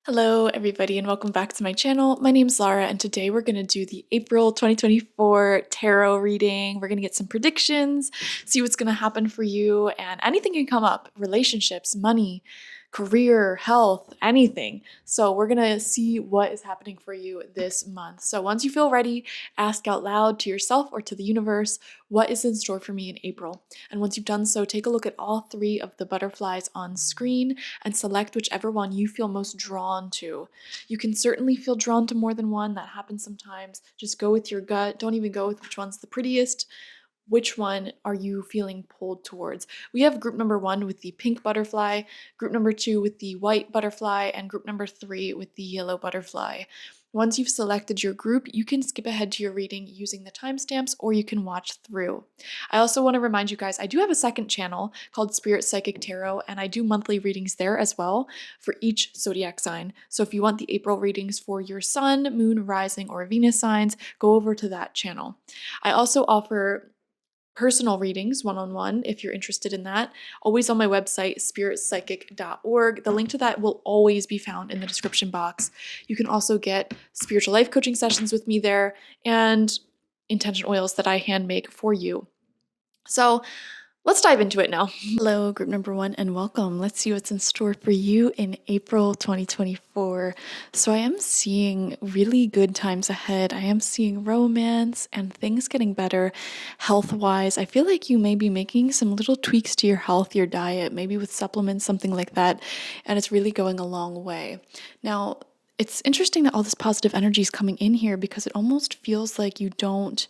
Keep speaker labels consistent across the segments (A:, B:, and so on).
A: Hello, everybody, and welcome back to my channel. My name's Lara, and today we're going to do the April 2024 tarot reading. We're going to get some predictions, see what's going to happen for you, and anything can come up relationships, money, career, health, anything. So, we're going to see what is happening for you this month. So, once you feel ready, ask out loud to yourself or to the universe, what is in store for me in April? And once you've done so, take a look at all three of the butterflies on screen and select whichever one you feel most drawn to. You can certainly feel drawn to more than one. That happens sometimes. Just go with your gut. Don't even go with which one's the prettiest. Which one are you feeling pulled towards? We have group number 1 with the pink butterfly, group number 2 with the white butterfly, and group number 3 with the yellow butterfly. Once you've selected your group, you can skip ahead to your reading using the timestamps, or you can watch through. I also want to remind you guys, I do have a second channel called Spirit Psychic Tarot, and I do monthly readings there as well for each zodiac sign. So if you want the April readings for your sun, moon, rising, or Venus signs, go over to that channel. I also offer personal readings one-on-one if you're interested in that, always on my website spiritpsychic.org. The link to that will always be found in the description box. You can also get spiritual life coaching sessions with me there and intention oils that I hand make for you. So let's dive into it now. Hello, group number 1, and welcome. Let's see what's in store for you in April 2024. So I am seeing really good times ahead. I am seeing romance and things getting better health-wise. I feel like you may be making some little tweaks to your health, your diet, maybe with supplements, something like that, and it's really going a long way. Now, it's interesting that all this positive energy is coming in here because it almost feels like you don't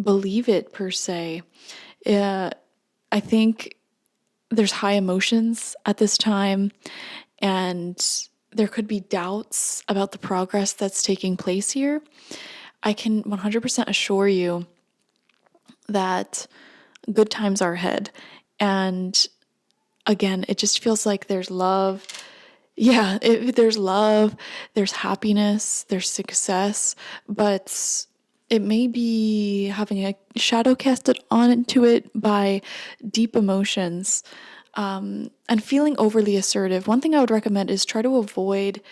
A: believe it per se. I think there's high emotions at this time, and there could be doubts about the progress that's taking place here. I can 100% assure you that good times are ahead. And again, it just feels like there's love. Yeah, there's love, there's happiness, there's success, but it may be having a shadow casted onto it by deep emotions, and feeling overly assertive. One thing I would recommend is try to avoid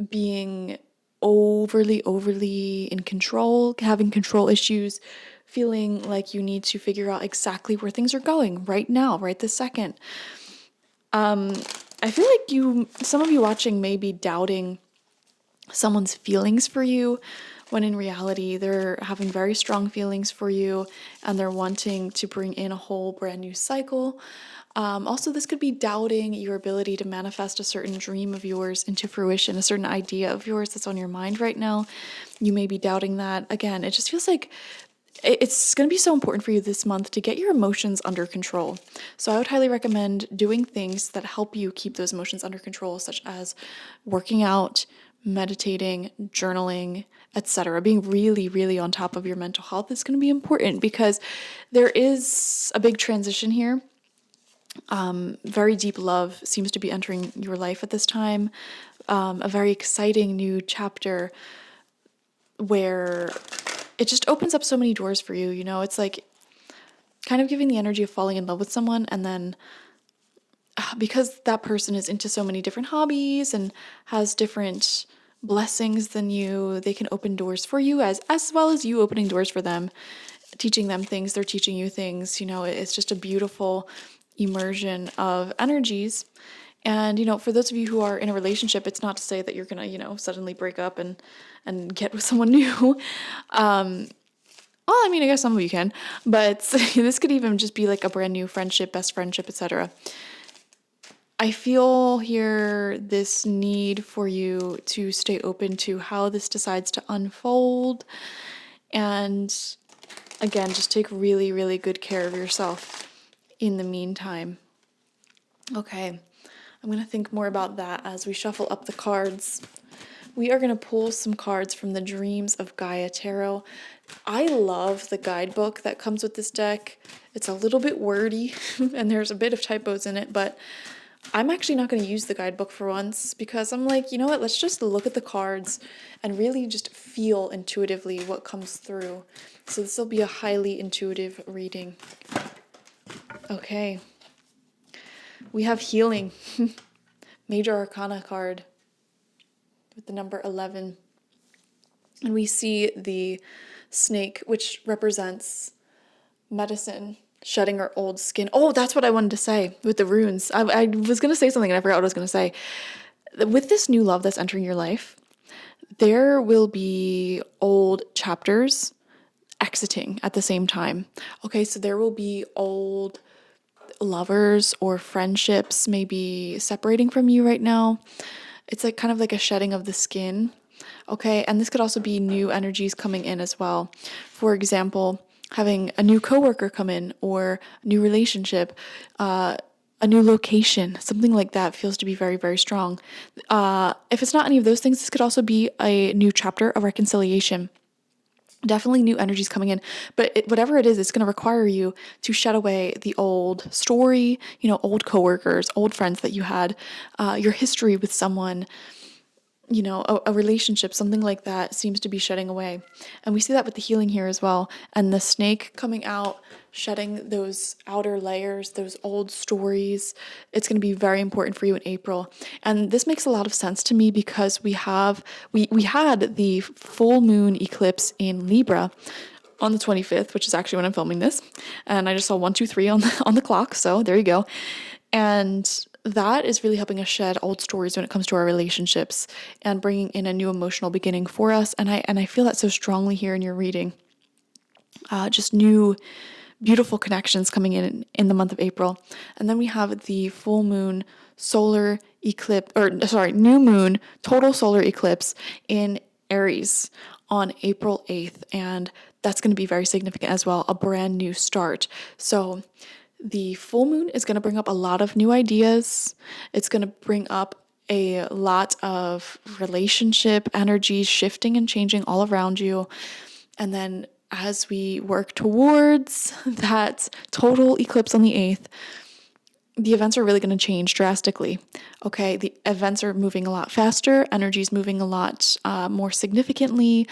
A: being overly in control, having control issues, feeling like you need to figure out exactly where things are going right now, right this second. I feel like some of you watching may be doubting someone's feelings for you, when in reality they're having very strong feelings for you and they're wanting to bring in a whole brand new cycle. Also, this could be doubting your ability to manifest a certain dream of yours into fruition, a certain idea of yours that's on your mind right now. You may be doubting that. Again, it just feels like it's going to be so important for you this month to get your emotions under control. So I would highly recommend doing things that help you keep those emotions under control, such as working out, meditating, journaling, etc. Being really on top of your mental health is going to be important because there is a big transition here. Very deep love seems to be entering your life at this time. A very exciting new chapter where it just opens up so many doors for you. You know, it's like kind of giving the energy of falling in love with someone, and then because that person is into so many different hobbies and has different blessings than you, they can open doors for you as well as you opening doors for them, teaching them things, they're teaching you things. You know, it's just a beautiful immersion of energies. And, you know, for those of you who are in a relationship, it's not to say that you're gonna, suddenly break up and get with someone new. Well, I mean, I guess some of you can, but this could even just be like a brand new friendship, best friendship, etc. I feel here this need for you to stay open to how this decides to unfold. And again, just take really good care of yourself in the meantime. Okay, I'm going to think more about that as we shuffle up the cards. We are going to pull some cards from the Dreams of Gaia Tarot. I love the guidebook that comes with this deck. It's a little bit wordy and there's a bit of typos in it, but I'm actually not going to use the guidebook for once because I'm like, you know what, let's just look at the cards and really just feel intuitively what comes through. So this will be a highly intuitive reading. Okay. We have Healing, Major Arcana card. with the number 11. And we see the snake, which represents medicine, shedding our old skin. Oh, that's what I wanted to say with the runes. I was going to say something and I forgot what I was going to say. With this new love that's entering your life, there will be old chapters exiting at the same time. Okay, so there will be old lovers or friendships maybe separating from you right now. It's like kind of like a shedding of the skin. Okay, and this could also be new energies coming in as well. For example, having a new coworker come in or a new relationship, a new location, something like that feels to be very, very strong. If it's not any of those things, this could also be a new chapter of reconciliation. Definitely new energies coming in, but whatever it is, it's going to require you to shed away the old story, old coworkers, old friends that you had, your history with someone, a relationship, something like that seems to be shedding away. And we see that with the healing here as well. And the snake coming out, shedding those outer layers, those old stories. It's going to be very important for you in April. And this makes a lot of sense to me because we had the full moon eclipse in Libra on the 25th, which is actually when I'm filming this. And I just saw 1, 2, 3 on the clock. So there you go. And that is really helping us shed old stories when it comes to our relationships and bringing in a new emotional beginning for us. And I feel that so strongly here in your reading. Just new, beautiful connections coming in the month of April. And then we have the full moon solar eclipse, new moon total solar eclipse in Aries on April 8th. And that's going to be very significant as well, a brand new start. So the full moon is going to bring up a lot of new ideas. It's going to bring up a lot of relationship energies shifting and changing all around you. And then as we work towards that total eclipse on the 8th, the events are really going to change drastically. Okay, the events are moving a lot faster. Energy is moving a lot more significantly.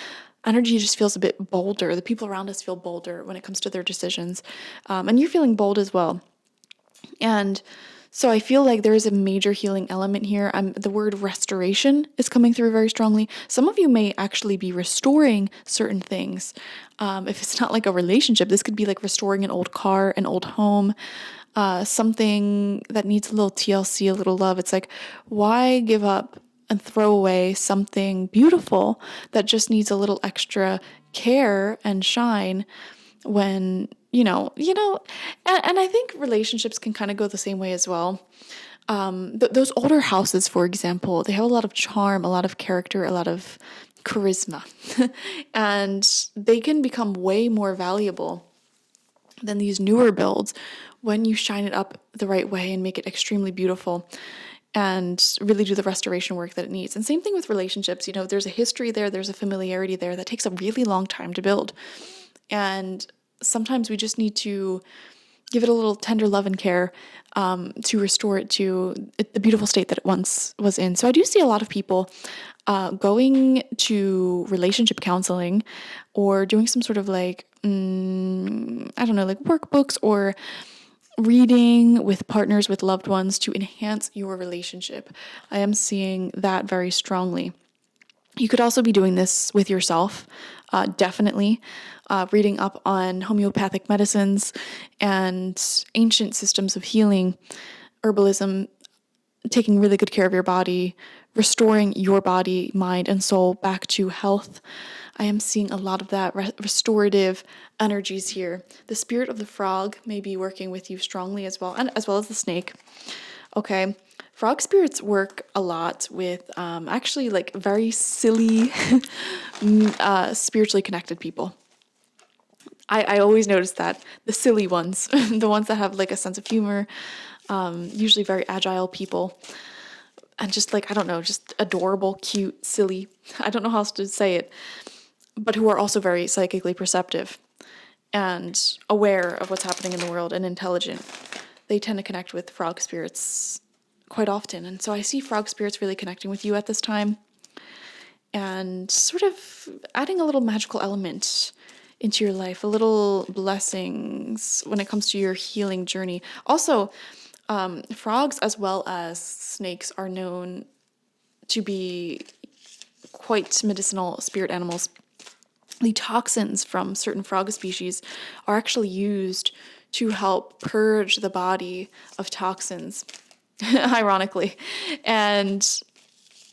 A: Energy just feels a bit bolder. The people around us feel bolder when it comes to their decisions. And you're feeling bold as well. And so I feel like there is a major healing element here. The word restoration is coming through very strongly. Some of you may actually be restoring certain things. If it's not like a relationship, this could be like restoring an old car, an old home, something that needs a little TLC, a little love. It's like, why give up and throw away something beautiful that just needs a little extra care and shine when, and I think relationships can kind of go the same way as well. Those older houses, for example, they have a lot of charm, a lot of character, a lot of charisma, and they can become way more valuable than these newer builds when you shine it up the right way and make it extremely beautiful and really do the restoration work that it needs. And same thing with relationships. There's a history there, there's a familiarity there that takes a really long time to build. And sometimes we just need to give it a little tender love and care to restore it to the beautiful state that it once was in. So I do see a lot of people going to relationship counseling or doing some sort of like workbooks or reading with partners, with loved ones to enhance your relationship. I am seeing that very strongly. You could also be doing this with yourself, definitely. Reading up on homeopathic medicines and ancient systems of healing, herbalism, taking really good care of your body, restoring your body, mind, and soul back to health. I am seeing a lot of that restorative energies here. The spirit of the frog may be working with you strongly as well, and as well as the snake. Okay, frog spirits work a lot with actually like very silly, spiritually connected people. I always notice that the silly ones, the ones that have like a sense of humor, usually very agile people. And just like, I don't know, just adorable, cute, silly. I don't know how else to say it. But who are also very psychically perceptive and aware of what's happening in the world and intelligent. They tend to connect with frog spirits quite often. And so I see frog spirits really connecting with you at this time and sort of adding a little magical element into your life, a little blessings when it comes to your healing journey. Also, frogs as well as snakes are known to be quite medicinal spirit animals. The toxins from certain frog species are actually used to help purge the body of toxins, ironically. And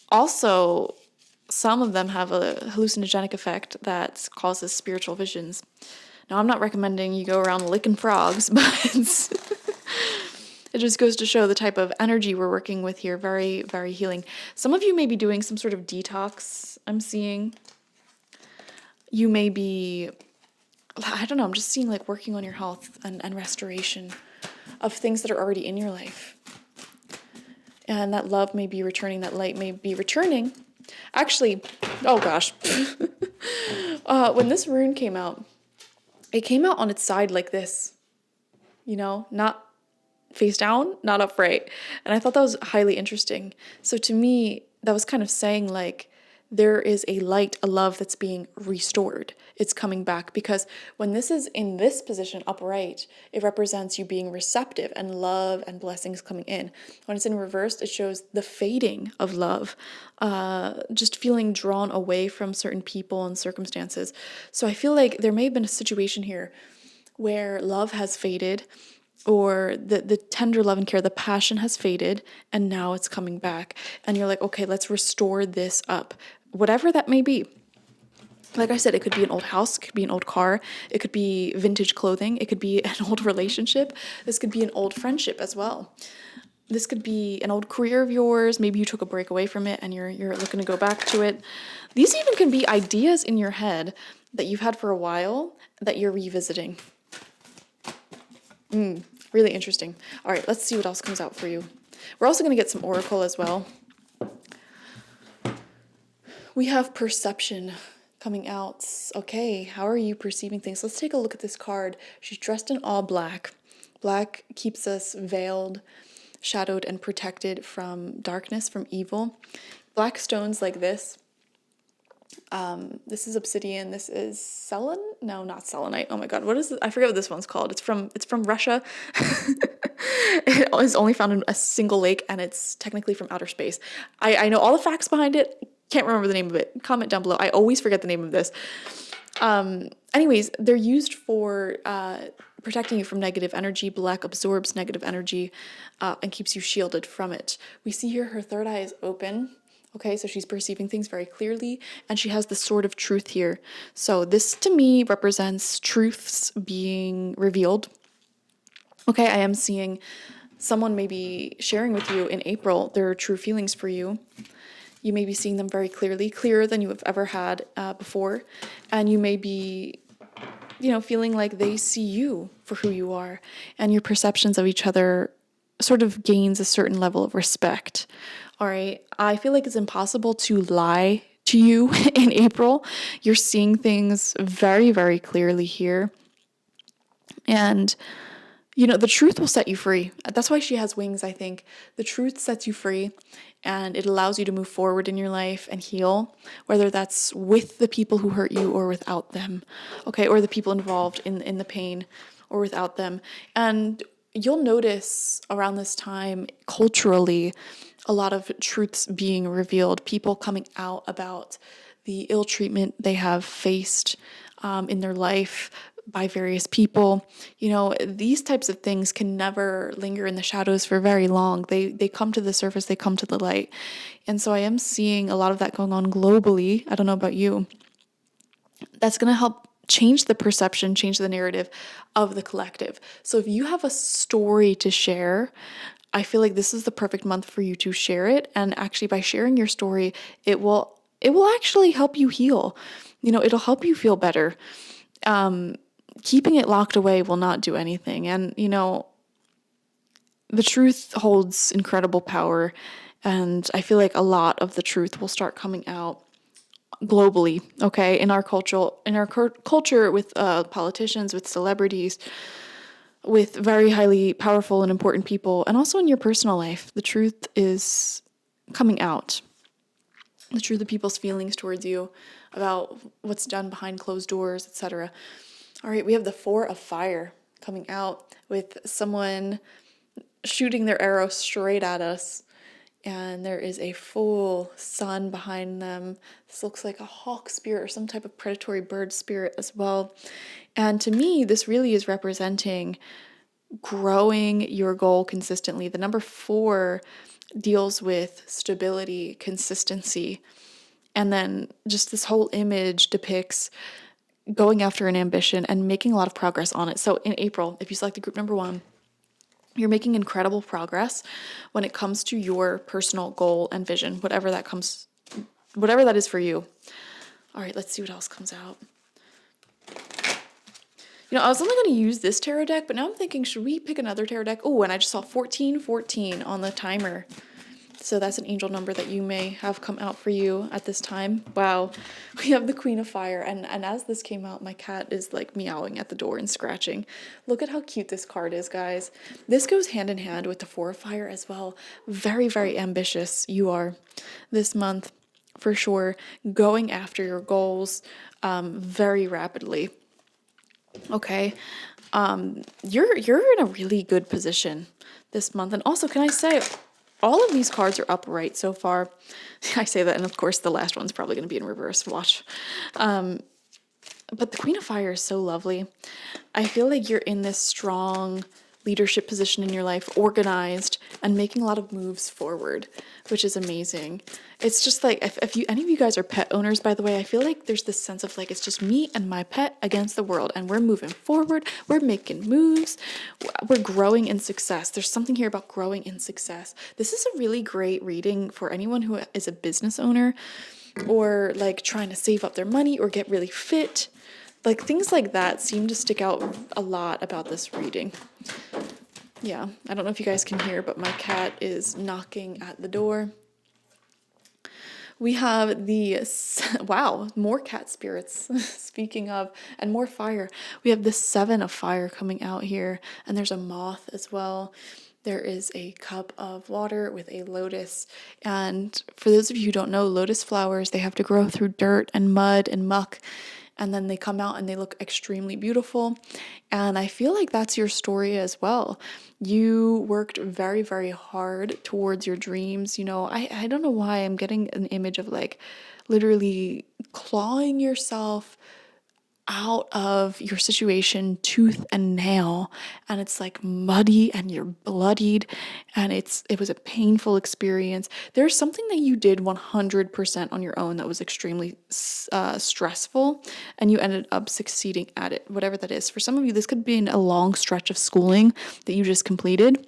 A: also, some of them have a hallucinogenic effect that causes spiritual visions. Now, I'm not recommending you go around licking frogs, but it just goes to show the type of energy we're working with here. Very, very healing. Some of you may be doing some sort of detox, I'm seeing. You may be, I don't know, I'm just seeing like working on your health and restoration of things that are already in your life. And that love may be returning, that light may be returning. Actually, oh gosh. When this rune came out, it came out on its side like this, not face down, not upright. And I thought that was highly interesting. So to me, that was kind of saying like, there is a light, a love that's being restored. It's coming back, because when this is in this position upright, it represents you being receptive and love and blessings coming in. When it's in reversed, it shows the fading of love, just feeling drawn away from certain people and circumstances. So I feel like there may have been a situation here where love has faded, or the tender love and care, the passion has faded, and now it's coming back. And you're like, okay, let's restore this up. Whatever that may be. Like I said, it could be an old house, it could be an old car, it could be vintage clothing, it could be an old relationship, this could be an old friendship as well. This could be an old career of yours, maybe you took a break away from it and you're looking to go back to it. These even can be ideas in your head that you've had for a while that you're revisiting. Really interesting. All right, let's see what else comes out for you. We're also going to get some oracle as well. We have perception coming out. Okay, how are you perceiving things? Let's take a look at this card. She's dressed in all black. Black keeps us veiled, shadowed, and protected from darkness, from evil. Black stones like this. This is obsidian. This is selenite. No, not selenite. Oh my god, what is it? I forget what this one's called. It's from Russia. It is only found in a single lake, and it's technically from outer space. I know all the facts behind it. Can't remember the name of it. Comment down below. I always forget the name of this. Anyways, they're used for protecting you from negative energy. Black absorbs negative energy and keeps you shielded from it. We see here her third eye is open. Okay, so she's perceiving things very clearly, and she has the sword of truth here. So this, to me, represents truths being revealed. Okay, I am seeing someone maybe sharing with you in April their true feelings for you. You may be seeing them very clearly, clearer than you have ever had before, and you may be, feeling like they see you for who you are, and your perceptions of each other sort of gains a certain level of respect. All right, I feel like it's impossible to lie to you in April. You're seeing things very, very clearly here. And, the truth will set you free. That's why she has wings, I think. The truth sets you free, and it allows you to move forward in your life and heal, whether that's with the people who hurt you or without them, okay, or the people involved in the pain or without them. And you'll notice around this time, culturally, a lot of truths being revealed, people coming out about the ill treatment they have faced in their life by various people. These types of things can never linger in the shadows for very long. They come to the surface, they come to the light. And so I am seeing a lot of that going on globally. I don't know about you. That's going to help change the perception, change the narrative of the collective. So if you have a story to share, I feel like this is the perfect month for you to share it. And actually, by sharing your story, it will actually help you heal. It'll help you feel better. Keeping it locked away will not do anything. And, the truth holds incredible power. And I feel like a lot of the truth will start coming out globally, okay, in our culture with politicians, with celebrities, with very highly powerful and important people, and also in your personal life. The truth is coming out. The truth of people's feelings towards you, about what's done behind closed doors, etc. All right, we have the Four of Fire coming out with someone shooting their arrow straight at us. and there is a full sun behind them. This looks like a hawk spirit or some type of predatory bird spirit as well. And to me, this really is representing growing your goal consistently. The number 4 deals with stability, consistency, and then just this whole image depicts going after an ambition and making a lot of progress on it. So in April, if you select the group number 1, you're making incredible progress when it comes to your personal goal and vision, whatever that is for you. All right, let's see what else comes out. I was only going to use this tarot deck, but now I'm thinking, should we pick another tarot deck? Oh, and I just saw 1414 on the timer. So that's an angel number that you may have come out for you at this time. Wow, we have the Queen of Fire. And as this came out, my cat is like meowing at the door and scratching. Look at how cute this card is, guys. This goes hand in hand with the 4 of Fire as well. Very, very ambitious you are this month, for sure. Going after your goals very rapidly. Okay, you're in a really good position this month. And also, can I say, all of these cards are upright so far. I say that, and of course the last one's probably going to be in reverse. Watch. But the Queen of Fire is so lovely. I feel like you're in this strong leadership position in your life, organized and making a lot of moves forward, which is amazing. It's just like, if any of you guys are pet owners, by the way, I feel like there's this sense of like, it's just me and my pet against the world, and we're moving forward, we're making moves, we're growing in success. There's something here about growing in success. This is a really great reading for anyone who is a business owner, or like trying to save up their money or get really fit. Like things like that seem to stick out a lot about this reading. Yeah, I don't know if you guys can hear, but my cat is knocking at the door. We have wow, more cat spirits, speaking of, and more fire. We have the 7 of Fire coming out here, and there's a moth as well. There is a cup of water with a lotus. And for those of you who don't know, lotus flowers, they have to grow through dirt and mud and muck, and then they come out and they look extremely beautiful. And I feel like that's your story as well. You worked very, very hard towards your dreams. I don't know why I'm getting an image of like literally clawing yourself out of your situation tooth and nail, and it's like muddy and you're bloodied, and it was a painful experience. There's something that you did 100% on your own that was extremely stressful, and you ended up succeeding at it, whatever that is. For some of you, this could be a long stretch of schooling that you just completed.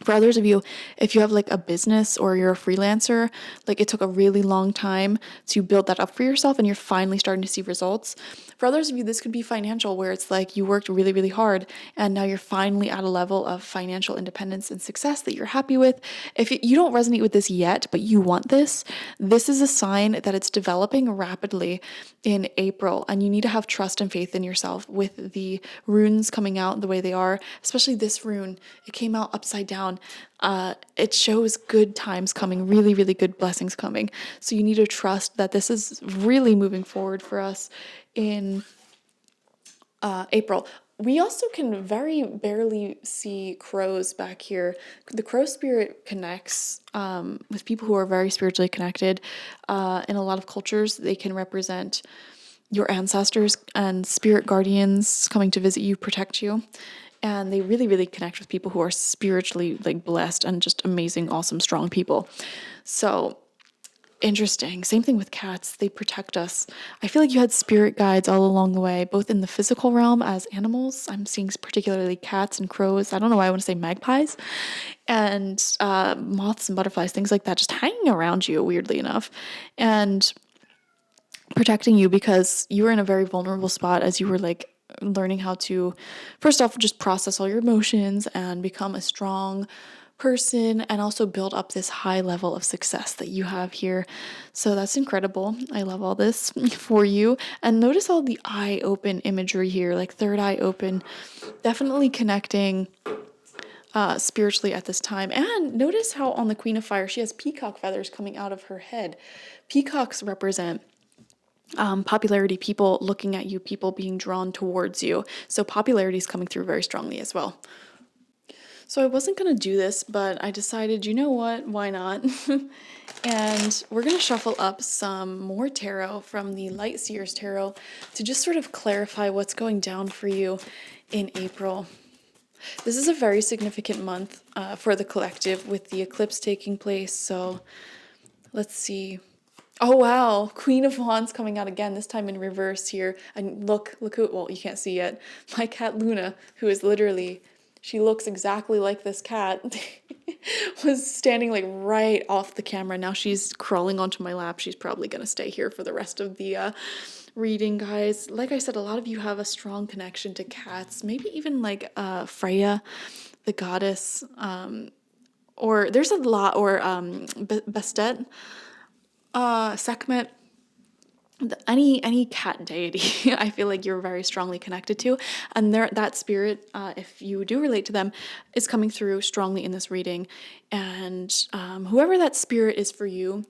A: For others of you, if you have like a business or you're a freelancer, like it took a really long time to build that up for yourself and you're finally starting to see results. For others of you, this could be financial, where it's like you worked really, really hard and now you're finally at a level of financial independence and success that you're happy with. If you don't resonate with this yet, but you want this is a sign that it's developing rapidly in April, and you need to have trust and faith in yourself. With the runes coming out the way they are, especially this rune, it came out upside down. It shows good times coming, really, really good blessings coming. So you need to trust that this is really moving forward for us in April. We also can very barely see crows back here. The crow spirit connects with people who are very spiritually connected. In a lot of cultures, they can represent your ancestors and spirit guardians coming to visit you, protect you. And they really, really connect with people who are spiritually like blessed and just amazing, awesome, strong people. So interesting. Same thing with cats. They protect us. I feel like you had spirit guides all along the way, both in the physical realm as animals. I'm seeing particularly cats and crows. I don't know why I want to say magpies, and moths and butterflies, things like that, just hanging around you, weirdly enough, and protecting you, because you were in a very vulnerable spot as you were like learning how to, first off, just process all your emotions and become a strong person, and also build up this high level of success that you have here. So that's incredible. I love all this for you. And notice all the eye open imagery here, like third eye open, definitely connecting spiritually at this time. And notice how on the Queen of Fire, she has peacock feathers coming out of her head. Peacocks represent popularity, people looking at you, people being drawn towards you. So popularity is coming through very strongly as well. So I wasn't going to do this, but I decided, you know what, why not? And we're going to shuffle up some more tarot from the Light Seers Tarot to just sort of clarify what's going down for you in April. This is a very significant month for the collective with the eclipse taking place. So let's see. Oh wow, Queen of Wands coming out again, this time in reverse here. And look who, well, you can't see yet. My cat Luna, who is literally, she looks exactly like this cat, was standing like right off the camera. Now she's crawling onto my lap. She's probably gonna stay here for the rest of the reading, guys. Like I said, a lot of you have a strong connection to cats, maybe even like Freya, the goddess, or there's a lot, or Bastet, Sekhmet, any cat deity. I feel like you're very strongly connected to, and that spirit, if you do relate to them, is coming through strongly in this reading. And whoever that spirit is for you,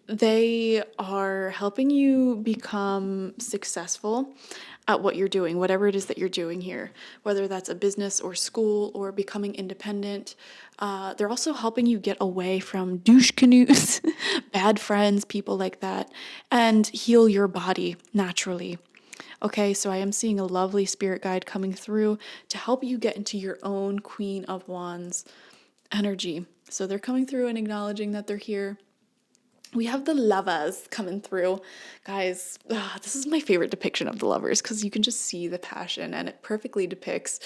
A: they are helping you become successful at what you're doing, whatever it is that you're doing here, whether that's a business or school or becoming independent. They're also helping you get away from douche canoes, bad friends, people like that, and heal your body naturally. Okay, so I am seeing a lovely spirit guide coming through to help you get into your own Queen of Wands energy. So they're coming through and acknowledging that they're here. We have the lovers coming through. Guys, this is my favorite depiction of the lovers because you can just see the passion, and it perfectly depicts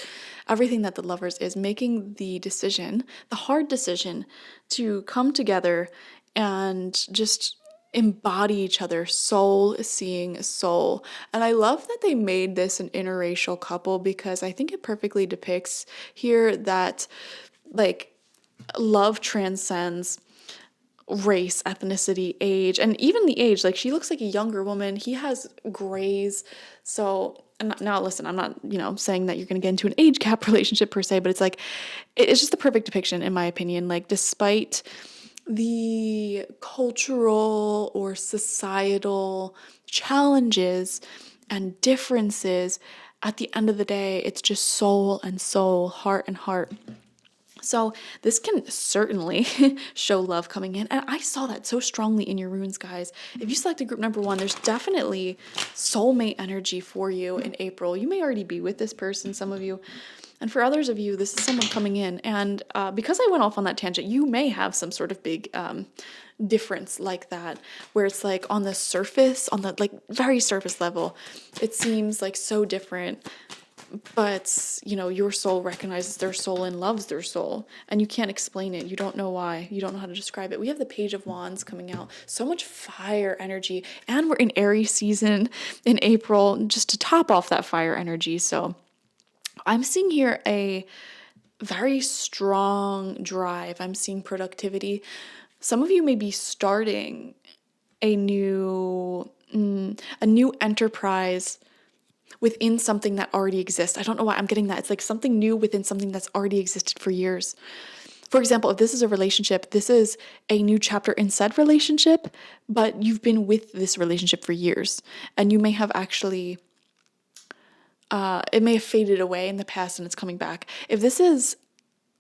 A: everything that the lovers is making the decision, the hard decision to come together and just embody each other, soul seeing soul. And I love that they made this an interracial couple because I think it perfectly depicts here that like love transcends race, ethnicity, age, and even the age. Like she looks like a younger woman. He has grays. So, and now listen, I'm not, saying that you're going to get into an age gap relationship per se, but it's like, it's just the perfect depiction in my opinion. Like despite the cultural or societal challenges and differences, at the end of the day, it's just soul and soul, heart and heart. So this can certainly show love coming in. And I saw that so strongly in your runes, guys. If you selected group number 1, there's definitely soulmate energy for you in April. You may already be with this person, some of you. And for others of you, this is someone coming in. And because I went off on that tangent, you may have some sort of big difference like that, where it's like on the surface, on the like very surface level, it seems like so different. But, your soul recognizes their soul and loves their soul, and you can't explain it. You don't know why. You don't know how to describe it. We have the Page of Wands coming out. So much fire energy, and we're in Aries season in April, just to top off that fire energy. So I'm seeing here a very strong drive. I'm seeing productivity. Some of you may be starting a new enterprise within something that already exists. I don't know why I'm getting that. It's like something new within something that's already existed for years. For example, if this is a relationship, this is a new chapter in said relationship, but you've been with this relationship for years, and you may have actually, it may have faded away in the past and it's coming back. If this is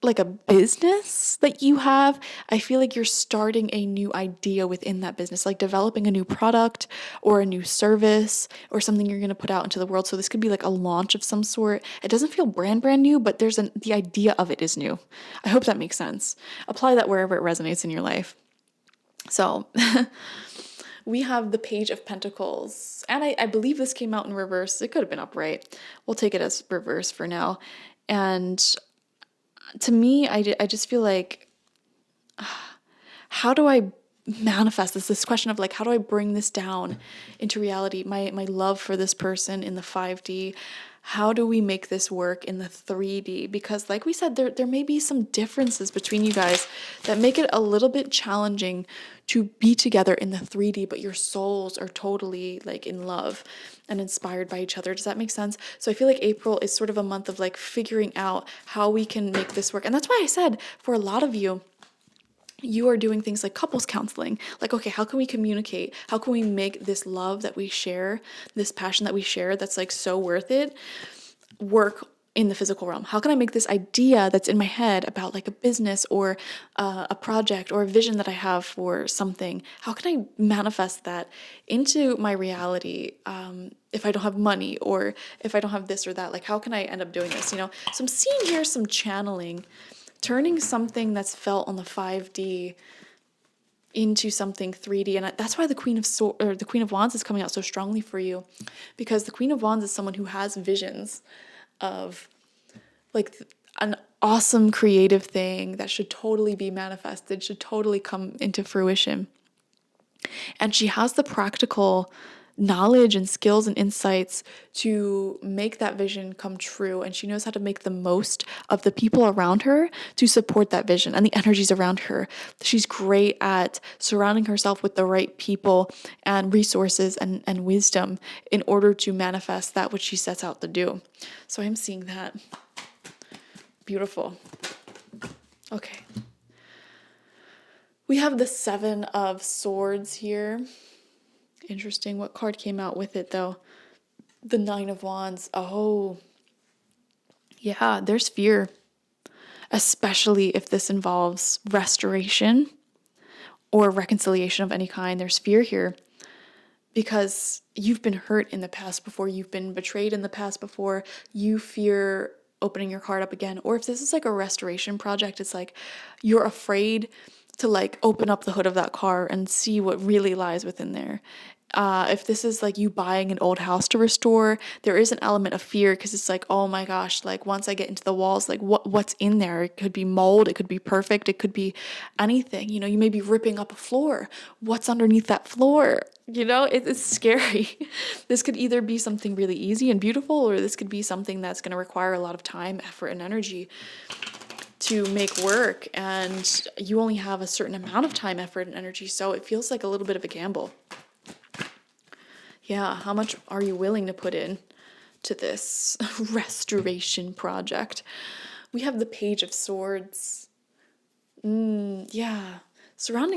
A: like a business that you have, I feel like you're starting a new idea within that business, like developing a new product or a new service or something you're going to put out into the world. So this could be like a launch of some sort. It doesn't feel brand new, but the idea of it is new. I hope that makes sense. Apply that wherever it resonates in your life. So we have the Page of Pentacles, and I believe this came out in reverse. It could have been upright. We'll take it as reverse for now. And to me, I just feel like, how do I manifest this question of like, how do I bring this down into reality? My love for this person in the 5D, how do we make this work in the 3D? Because like we said, there may be some differences between you guys that make it a little bit challenging to be together in the 3D, but your souls are totally like in love and inspired by each other. Does that make sense? So I feel like April is sort of a month of like figuring out how we can make this work. And that's why I said for a lot of you, you are doing things like couples counseling. Like, okay, how can we communicate? How can we make this love that we share, this passion that we share that's like so worth it, work in the physical realm? How can I make this idea that's in my head about like a business or a project or a vision that I have for something? How can I manifest that into my reality if I don't have money or if I don't have this or that? Like, how can I end up doing this? So I'm seeing here some channeling, turning something that's felt on the 5D into something 3D, and that's why the Queen of Wands is coming out so strongly for you, because the Queen of Wands is someone who has visions of like an awesome creative thing that should totally be manifested, should totally come into fruition. And she has the practical knowledge and skills and insights to make that vision come true. And she knows how to make the most of the people around her to support that vision and the energies around her. She's great at surrounding herself with the right people and resources and wisdom in order to manifest that which she sets out to do. So I'm seeing that. Beautiful. Okay. We have the 7 of Swords here. Interesting. What card came out with it, though? The 9 of Wands. Oh, yeah, there's fear, especially if this involves restoration or reconciliation of any kind. There's fear here because you've been hurt in the past before, you've been betrayed in the past before, you fear opening your card up again. Or if this is like a restoration project, it's like you're afraid to like open up the hood of that car and see what really lies within there. If this is like you buying an old house to restore, there is an element of fear because it's like, oh my gosh, like once I get into the walls, like what's in there? It could be mold, it could be perfect, it could be anything. You may be ripping up a floor. What's underneath that floor? It's scary. This could either be something really easy and beautiful, or this could be something that's going to require a lot of time, effort, and energy to make work, and you only have a certain amount of time, effort, and energy, so it feels like a little bit of a gamble. Yeah, how much are you willing to put in to this restoration project? We have the Page of Swords. Yeah,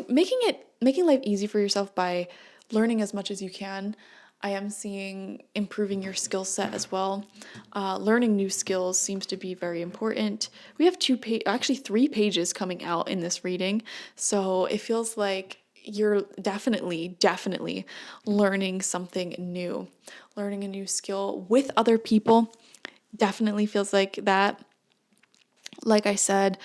A: making life easy for yourself by learning as much as you can. I am seeing improving your skill set as well. Learning new skills seems to be very important. We have 3 pages coming out in this reading, so it feels like you're definitely learning something new. Learning a new skill with other people definitely feels like that. Like I said,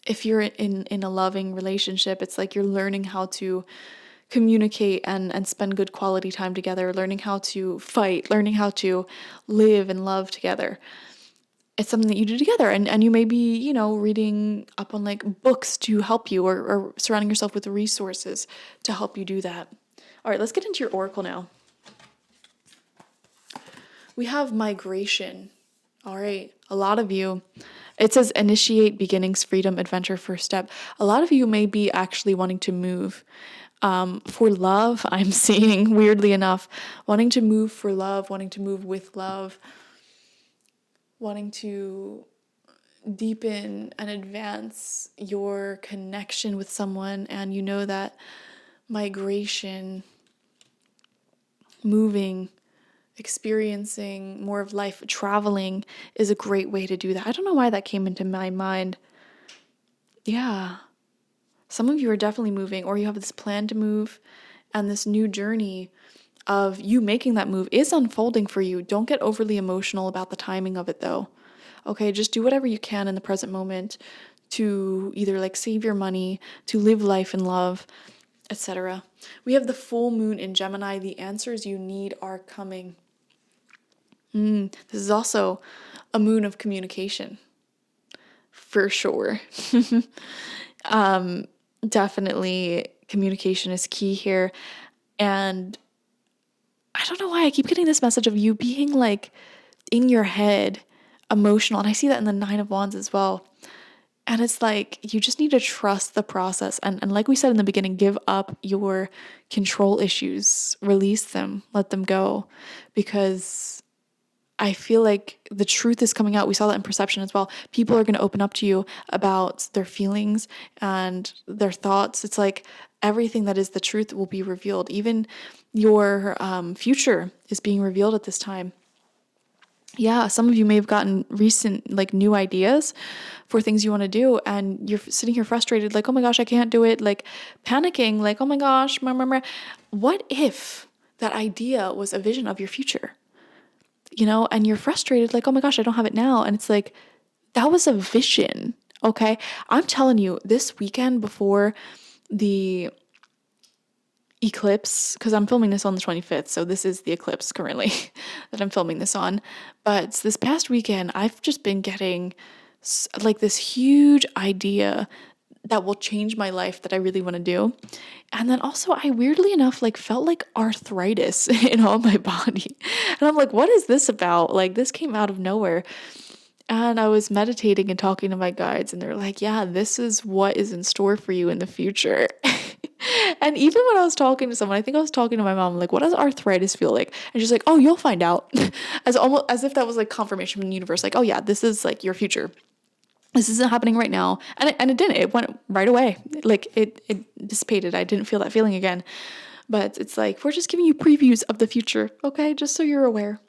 A: if you're in a loving relationship, it's like you're learning how to communicate and spend good quality time together, learning how to fight, learning how to live and love together. It's something that you do together, and you may be, reading up on like books to help you, or surrounding yourself with resources to help you do that. All right, let's get into your oracle now. We have migration. All right, a lot of you, it says initiate, beginnings, freedom, adventure, first step. A lot of you may be actually wanting to move. For love, I'm seeing, weirdly enough, wanting to move for love, wanting to move with love, wanting to deepen and advance your connection with someone. And you know that migration, moving, experiencing more of life, traveling is a great way to do that. I don't know why that came into my mind. Yeah. Some of you are definitely moving, or you have this plan to move, and this new journey of you making that move is unfolding for you. Don't get overly emotional about the timing of it though. Okay, just do whatever you can in the present moment to either like save your money, to live life in love, etc. We have the full moon in Gemini. The answers you need are coming. This is also a moon of communication, for sure. Definitely communication is key here. And I don't know why I keep getting this message of you being like in your head, emotional. And I see that in the 9 of Wands as well. And it's like, you just need to trust the process. And like we said in the beginning, give up your control issues, release them, let them go. Because I feel like the truth is coming out. We saw that in perception as well. People are going to open up to you about their feelings and their thoughts. It's like everything that is the truth will be revealed. Even your future is being revealed at this time. yeah, some of you may have gotten recent, like, new ideas for things you want to do, and you're sitting here frustrated, like, oh my gosh, I can't do it, like, panicking, like, oh my gosh, what if that idea was a vision of your future, and you're frustrated, like, oh my gosh, I don't have it now. And it's like, that was a vision, okay? I'm telling you, this weekend before the eclipse, because I'm filming this on the 25th, so this is the eclipse currently that I'm filming this on. But this past weekend, I've just been getting like this huge idea that will change my life that I really want to do. And then also, I weirdly enough, like, felt like arthritis in all my body. And I'm like, what is this about? Like, this came out of nowhere. And I was meditating and talking to my guides, and they're like, yeah, this is what is in store for you in the future. And even when I was talking to someone, I think I was talking to my mom, like, what does arthritis feel like? And she's like, oh, you'll find out. As if that was like confirmation from the universe, like, oh yeah, this is like your future. This isn't happening right now. And it didn't. It went right away. Like, it dissipated. I didn't feel that feeling again. But it's like, we're just giving you previews of the future, okay? Just so you're aware,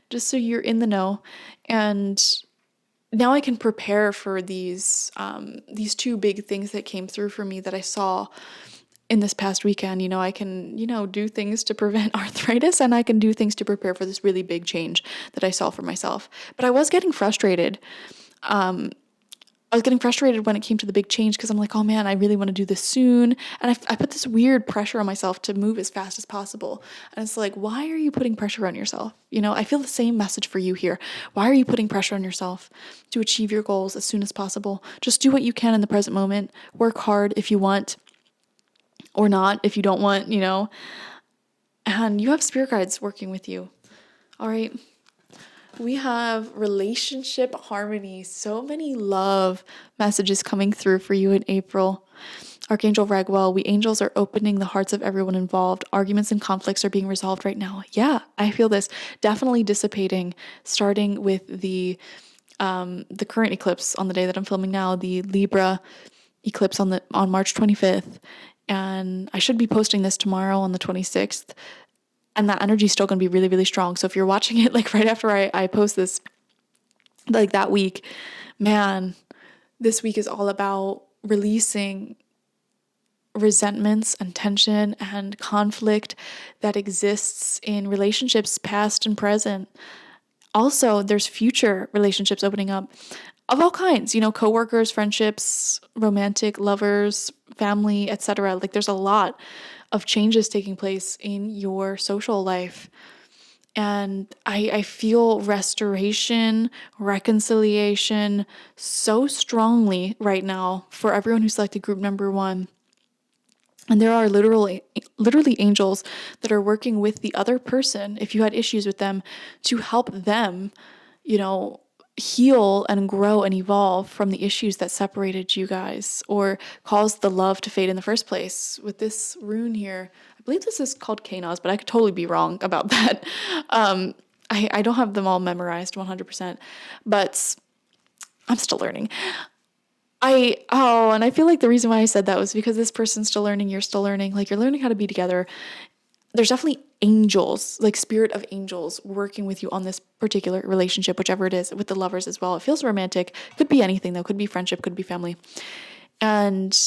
A: just so you're in the know. And now I can prepare for these two big things that came through for me that I saw in this past weekend. I can, do things to prevent arthritis, and I can do things to prepare for this really big change that I saw for myself. But I was getting frustrated. I was getting frustrated when it came to the big change, because I'm like, oh man, I really want to do this soon. And I put this weird pressure on myself to move as fast as possible. And it's like, why are you putting pressure on yourself? I feel the same message for you here. Why are you putting pressure on yourself to achieve your goals as soon as possible? Just do what you can in the present moment. Work hard if you want, or not if you don't want, and you have spirit guides working with you. All right. We have relationship harmony. So many love messages coming through for you in April. Archangel Ragwell, we angels are opening the hearts of everyone involved. Arguments and conflicts are being resolved right now. Yeah, I feel this definitely dissipating, starting with the current eclipse on the day that I'm filming now, the Libra eclipse on March 25th. And I should be posting this tomorrow on the 26th. And that energy is still going to be really, really strong. So if you're watching it like right after I post this, like that week, man, this week is all about releasing resentments and tension and conflict that exists in relationships past and present. Also, there's future relationships opening up of all kinds, coworkers, friendships, romantic, lovers, family, etc. Like, there's a lot of changes taking place in your social life. And I feel restoration, reconciliation so strongly right now for everyone who selected group number 1. And there are literally angels that are working with the other person, if you had issues with them, to help them, heal and grow and evolve from the issues that separated you guys or caused the love to fade in the first place. With this rune here, I believe this is called Kanos, but I could totally be wrong about that. I don't have them all memorized 100%, but I'm still learning. And I feel like the reason why I said that was because this person's still learning, you're still learning, like, you're learning how to be together. There's definitely angels, like spirit of angels, working with you on this particular relationship, whichever it is, with the lovers as well. It feels romantic. Could be anything though. Could be friendship, could be family. And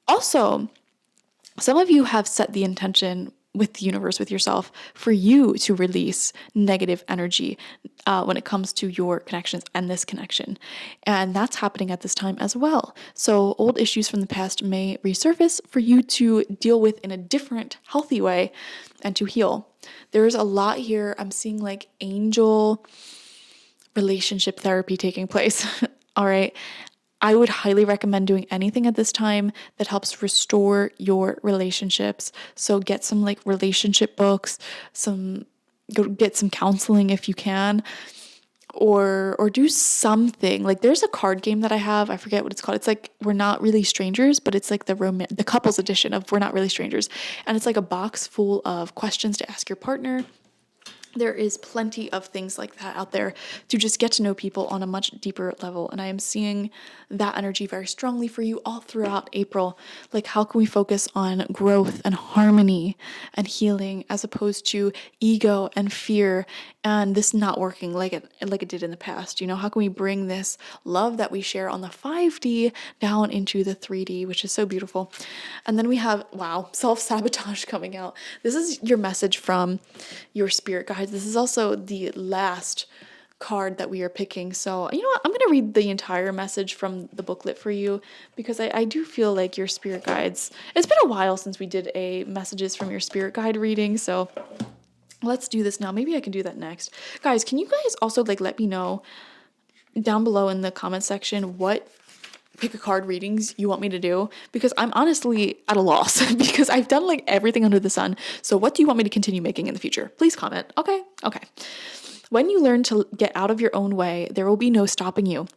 A: also, some of you have set the intention with the universe, with yourself, for you to release negative energy when it comes to your connections and this connection. And that's happening at this time as well. So old issues from the past may resurface for you to deal with in a different, healthy way and to heal. There's a lot here. I'm seeing like angel relationship therapy taking place. All right. I would highly recommend doing anything at this time that helps restore your relationships. So get some like relationship books, go get some counseling if you can, or do something. Like, there's a card game that I have. I forget what it's called. It's like We're Not Really Strangers, but it's like the couples edition of We're Not Really Strangers. And it's like a box full of questions to ask your partner. there is plenty of things like that out there to just get to know people on a much deeper level. And I am seeing that energy very strongly for you all throughout April. Like, how can we focus on growth and harmony and healing as opposed to ego and fear and this not working like it did in the past? You know, how can we bring this love that we share on the 5D down into the 3D, which is so beautiful. And then we have, wow, self-sabotage coming out. This is your message from your spirit guides. This is also the last card that we are picking. So, you know what? I'm going to read the entire message from the booklet for you because I do feel like your spirit guides. It's been a while since we did a messages from your spirit guide reading. So let's do this now. Maybe I can do that next. Guys, can you guys also like let me know down below in the comment section what pick a card readings you want me to do, because I'm honestly at a loss because I've done like everything under the sun. So what do you want me to continue making in the future? Please comment. Okay. When you learn to get out of your own way, there will be no stopping you.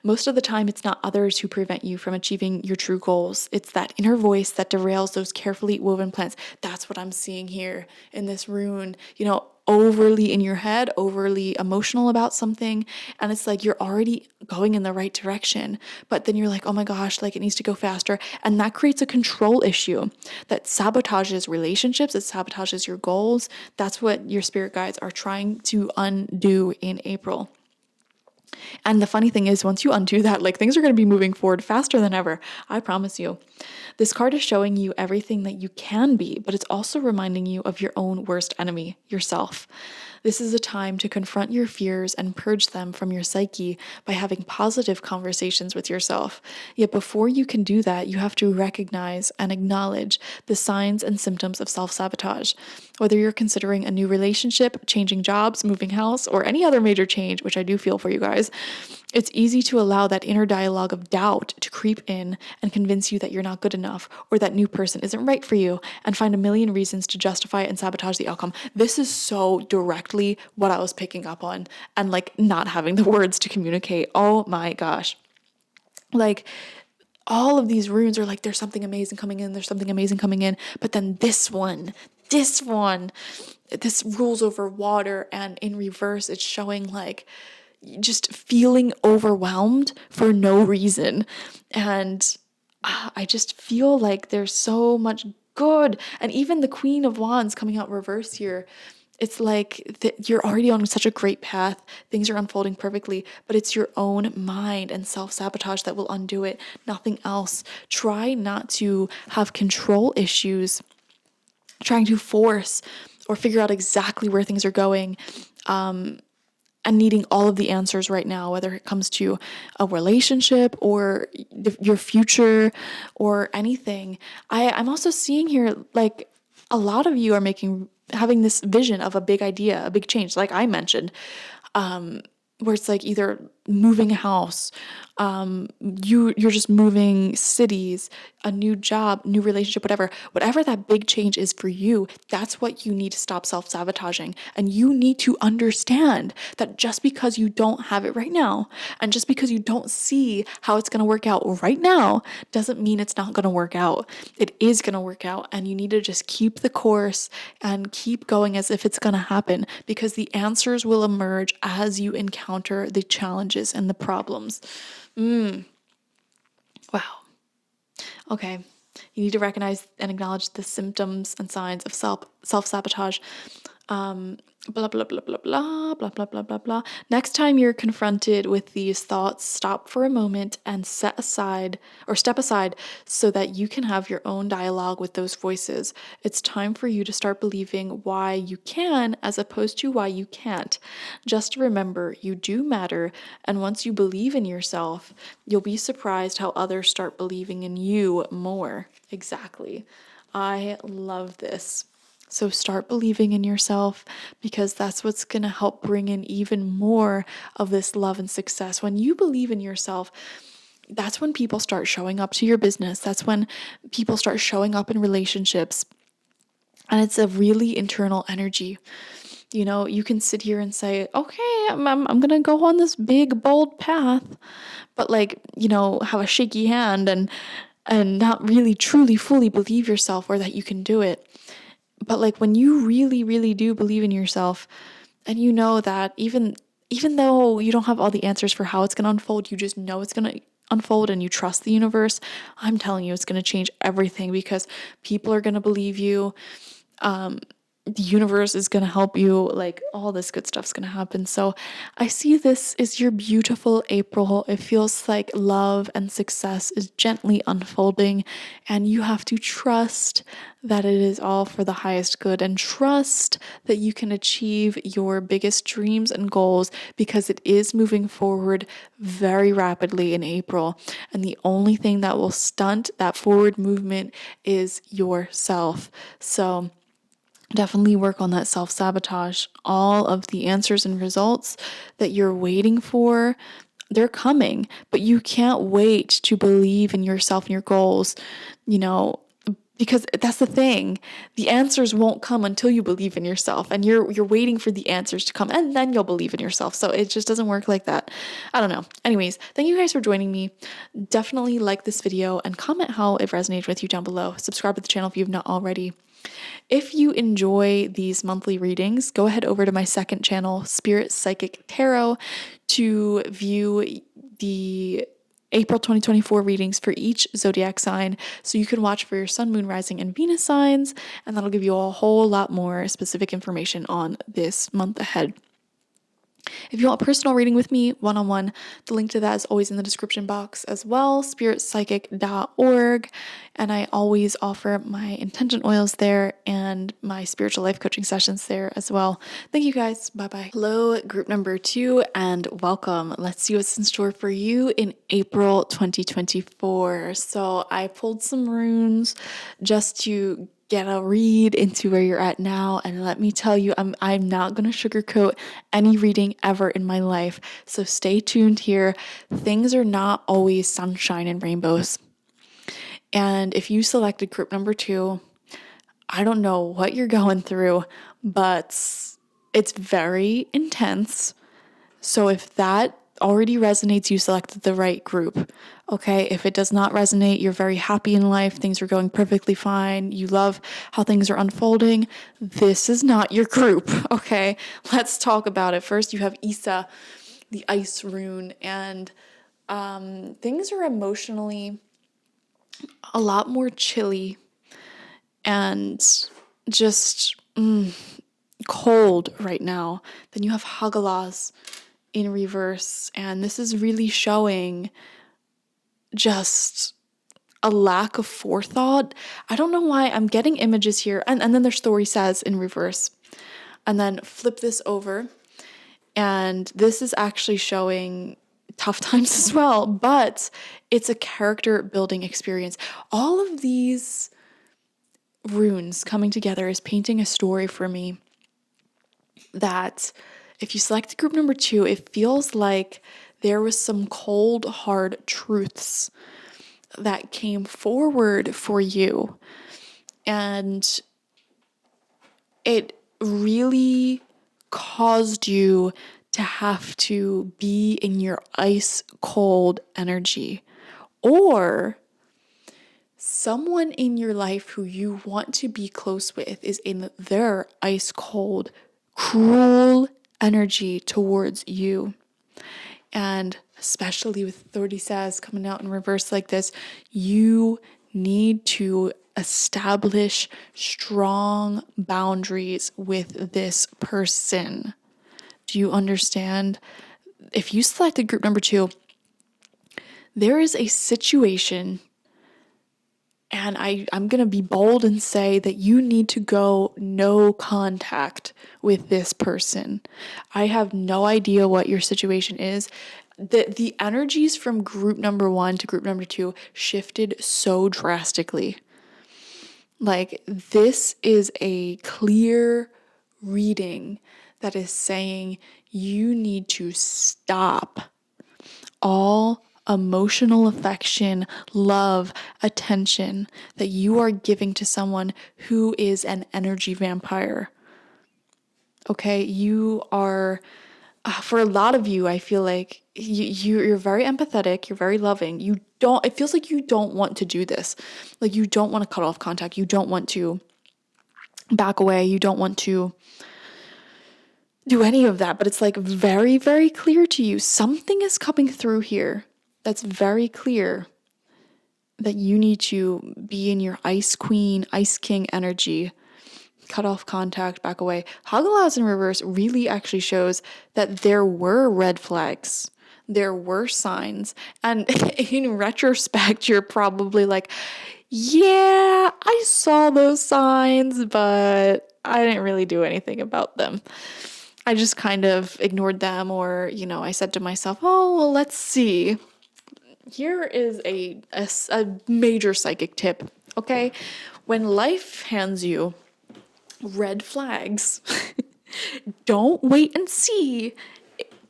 A: Most of the time, it's not others who prevent you from achieving your true goals. It's that inner voice that derails those carefully woven plans. That's what I'm seeing here in this rune. You know, overly in your head, overly emotional about something. And it's like you're already going in the right direction. But then you're like, oh my gosh, like it needs to go faster. And that creates a control issue that sabotages relationships, it sabotages your goals. That's what your spirit guides are trying to undo in April. And the funny thing is, once you undo that, like things are going to be moving forward faster than ever. I promise you. This card is showing you everything that you can be, but it's also reminding you of your own worst enemy, yourself. This is a time to confront your fears and purge them from your psyche by having positive conversations with yourself. Yet before you can do that, you have to recognize and acknowledge the signs and symptoms of self-sabotage. Whether you're considering a new relationship, changing jobs, moving house, or any other major change, which I do feel for you guys, it's easy to allow that inner dialogue of doubt to creep in and convince you that you're not good enough or that new person isn't right for you and find a million reasons to justify and sabotage the outcome. This is so directly what I was picking up on and like not having the words to communicate. Oh my gosh. Like all of these runes are like, there's something amazing coming in, there's something amazing coming in. But then this one, this rules over water, and in reverse, it's showing like just feeling overwhelmed for no reason. And I just feel like there's so much good. And even the Queen of Wands coming out reverse here, it's like you're already on such a great path. Things are unfolding perfectly, but it's your own mind and self-sabotage that will undo it. Nothing else. Try not to have control issues, trying to force or figure out exactly where things are going, and needing all of the answers right now, whether it comes to a relationship or your future or anything. I'm also seeing here, like a lot of you are having this vision of a big idea, a big change, like I mentioned, where it's like either moving a house, you're just moving cities, a new job, new relationship, whatever that big change is for you, that's what you need to stop self-sabotaging. And you need to understand that just because you don't have it right now, and just because you don't see how it's going to work out right now, doesn't mean it's not going to work out. It is going to work out, and you need to just keep the course and keep going as if it's going to happen, because the answers will emerge as you encounter the challenges and the problems. Wow. Okay. You need to recognize and acknowledge the symptoms and signs of self-sabotage. Blah, blah, blah, blah, blah, blah, blah, blah, blah, blah. Next time you're confronted with these thoughts, stop for a moment and step aside so that you can have your own dialogue with those voices. It's time for you to start believing why you can as opposed to why you can't. Just remember, you do matter, and once you believe in yourself, you'll be surprised how others start believing in you more. Exactly. I love this. So start believing in yourself, because that's what's going to help bring in even more of this love and success. When you believe in yourself, that's when people start showing up to your business. That's when people start showing up in relationships. And it's a really internal energy. You know, you can sit here and say, okay, I'm going to go on this big, bold path, but like, you know, have a shaky hand and not really, truly, fully believe yourself or that you can do it. But like when you really, really do believe in yourself, And you know that even though you don't have all the answers for how it's going to unfold, you just know it's going to unfold and you trust the universe. I'm telling you, it's going to change everything because people are going to believe you. The universe is going to help you, like all this good stuff's going to happen. So I see this is your beautiful April. It feels like love and success is gently unfolding, and you have to trust that it is all for the highest good and trust that you can achieve your biggest dreams and goals because it is moving forward very rapidly in April. And the only thing that will stunt that forward movement is yourself. So definitely work on that self-sabotage. All of the answers and results that you're waiting for, they're coming, but you can't wait to believe in yourself and your goals, because that's the thing. The answers won't come until you believe in yourself, and you're waiting for the answers to come and then you'll believe in yourself. So it just doesn't work like that. I don't know. Anyways, thank you guys for joining me. Definitely like this video and comment how it resonated with you down below. Subscribe to the channel if you've not already. If you enjoy these monthly readings, go ahead over to my second channel, Spirit Psychic Tarot, to view the April 2024 readings for each zodiac sign. So you can watch for your sun, moon, rising, and Venus signs, and that'll give you a whole lot more specific information on this month ahead. If you want a personal reading with me, one-on-one, the link to that is always in the description box as well, spiritpsychic.org. And I always offer my intention oils there and my spiritual life coaching sessions there as well. Thank you guys. Bye-bye. Hello, group number 2, and welcome. Let's see what's in store for you in April 2024. So I pulled some runes just to get a read into where you're at now, and let me tell you, I'm not going to sugarcoat any reading ever in my life, so stay tuned here. Things are not always sunshine and rainbows, and if you selected group number 2, I don't know what you're going through, but it's very intense. So if that already resonates, you selected the right group. Okay, if it does not resonate, you're very happy in life, things are going perfectly fine, you love how things are unfolding, this is not your group. Okay, let's talk about it. First, you have Isa, the ice rune, and things are emotionally a lot more chilly and just cold right now. Then you have Hagalaz in reverse, and this is really showing just a lack of forethought. I don't know why I'm getting images here, and then their story says in reverse, and then flip this over, and this is actually showing tough times as well, but it's a character building experience. All of these runes coming together is painting a story for me that if you select group number 2, it feels like there was some cold, hard truths that came forward for you. And it really caused you to have to be in your ice cold energy. Or someone in your life who you want to be close with is in their ice cold, cruel energy towards you. And especially with 30 says coming out in reverse like this, you need to establish strong boundaries with this person. Do you understand? If you selected group number 2, there is a situation, and I'm going to be bold and say that you need to go no contact with this person. I have no idea what your situation is. The energies from group number 1 to group number 2 shifted so drastically. Like, this is a clear reading that is saying you need to stop all emotional affection, love, attention that you are giving to someone who is an energy vampire. Okay, you are, for a lot of you, I feel like you're very empathetic, you're very loving. It feels like you don't want to do this. Like, you don't want to cut off contact, you don't want to back away, you don't want to do any of that, but it's like very, very clear to you. Something is coming through here that's very clear that you need to be in your Ice Queen, Ice King energy. Cut off contact, back away. Hagalaz in reverse really actually shows that there were red flags. There were signs. And in retrospect, you're probably like, yeah, I saw those signs, but I didn't really do anything about them. I just kind of ignored them, or, I said to myself, oh, well, let's see. Here is a major psychic tip, okay? When life hands you red flags, don't wait and see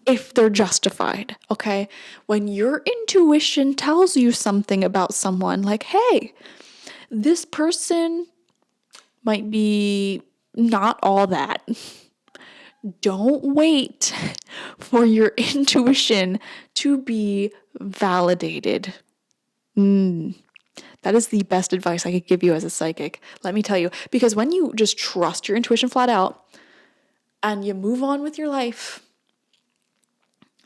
A: if they're justified, okay? When your intuition tells you something about someone, like, hey, this person might be not all that. Don't wait for your intuition to be validated. That is the best advice I could give you as a psychic. Let me tell you, because when you just trust your intuition flat out and you move on with your life,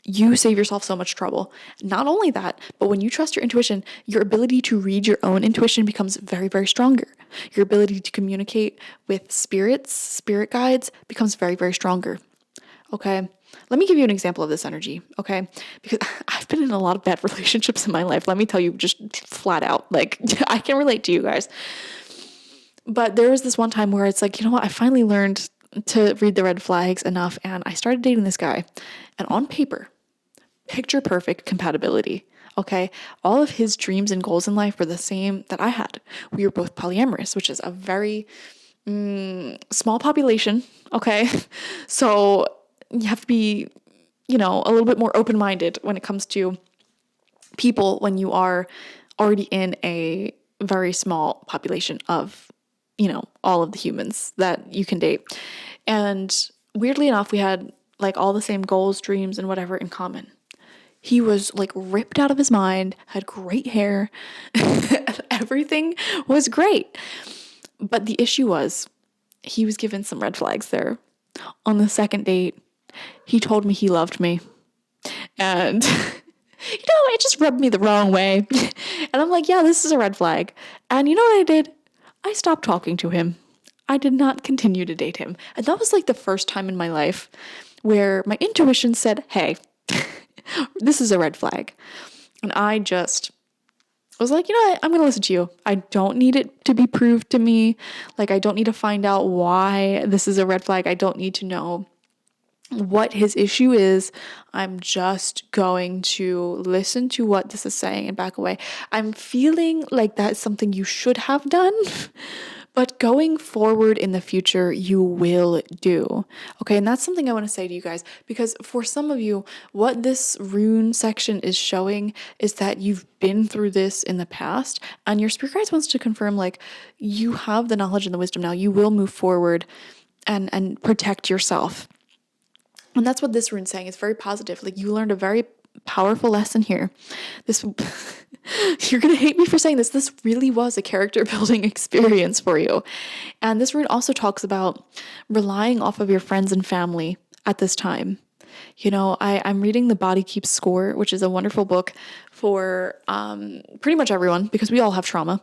A: you save yourself so much trouble. Not only that, but when you trust your intuition, your ability to read your own intuition becomes very, very stronger. Your ability to communicate with spirits, spirit guides becomes very, very stronger. Okay? Let me give you an example of this energy, okay? Because I've been in a lot of bad relationships in my life. Let me tell you just flat out. Like, I can relate to you guys. But there was this one time where it's like, you know what? I finally learned to read the red flags enough, and I started dating this guy. And on paper, picture perfect compatibility, okay? All of his dreams and goals in life were the same that I had. We were both polyamorous, which is a very small population, okay? So you have to be, a little bit more open-minded when it comes to people when you are already in a very small population of, all of the humans that you can date. And weirdly enough, we had like all the same goals, dreams, and whatever in common. He was like ripped out of his mind, had great hair, everything was great. But the issue was, he was given some red flags there. On the second date, he told me he loved me. And, it just rubbed me the wrong way. And I'm like, yeah, this is a red flag. And you know what I did? I stopped talking to him. I did not continue to date him. And that was like the first time in my life where my intuition said, hey, this is a red flag. And I was like, I'm going to listen to you. I don't need it to be proved to me. Like, I don't need to find out why this is a red flag. I don't need to know what his issue is. I'm just going to listen to what this is saying and back away. I'm feeling like that's something you should have done, but going forward in the future, you will do. Okay, and that's something I want to say to you guys, because for some of you, what this rune section is showing is that you've been through this in the past, and your spirit guides wants to confirm, like, you have the knowledge and the wisdom now. You will move forward and protect yourself. And that's what this rune's saying. It's very positive. Like, you learned a very powerful lesson here. This, you're going to hate me for saying this. This really was a character building experience for you. And this rune also talks about relying off of your friends and family at this time. I'm reading The Body Keeps Score, which is a wonderful book for pretty much everyone, because we all have trauma.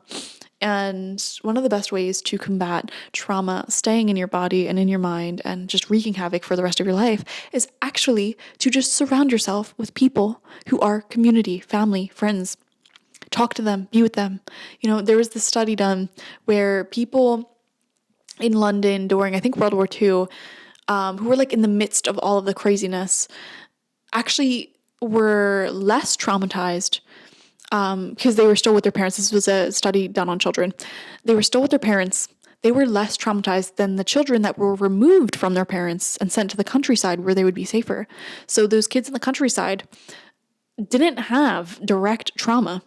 A: And one of the best ways to combat trauma staying in your body and in your mind and just wreaking havoc for the rest of your life is actually to just surround yourself with people who are community, family, friends. Talk to them, be with them. There was this study done where people in London during, I think, World War II, who were like in the midst of all of the craziness, actually were less traumatized because they were still with their parents. This was a study done on children. They were still with their parents. They were less traumatized than the children that were removed from their parents and sent to the countryside where they would be safer. So those kids in the countryside didn't have direct trauma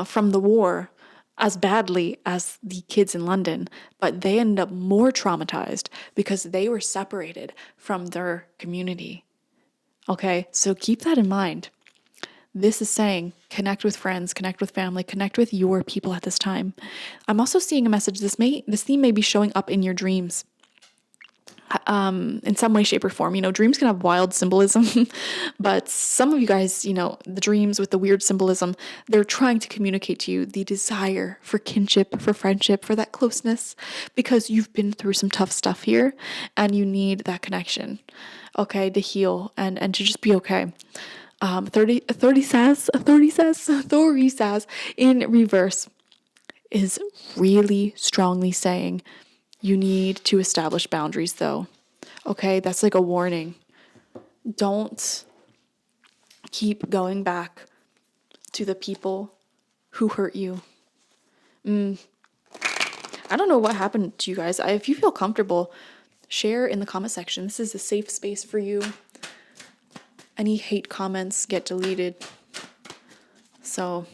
A: from the war as badly as the kids in London, but they ended up more traumatized because they were separated from their community. Okay, so keep that in mind. This is saying connect with friends, connect with family, connect with your people at this time. I'm also seeing a message. This theme may be showing up in your dreams. in some way, shape, or form. Dreams can have wild symbolism, but some of you guys, the dreams with the weird symbolism, they're trying to communicate to you the desire for kinship, for friendship, for that closeness, because you've been through some tough stuff here and you need that connection, okay, to heal and to just be okay. 30 says in reverse is really strongly saying you need to establish boundaries, though. Okay, that's like a warning. Don't keep going back to the people who hurt you. I don't know what happened to you guys. If you feel comfortable, share in the comment section. This is a safe space for you. Any hate comments get deleted. So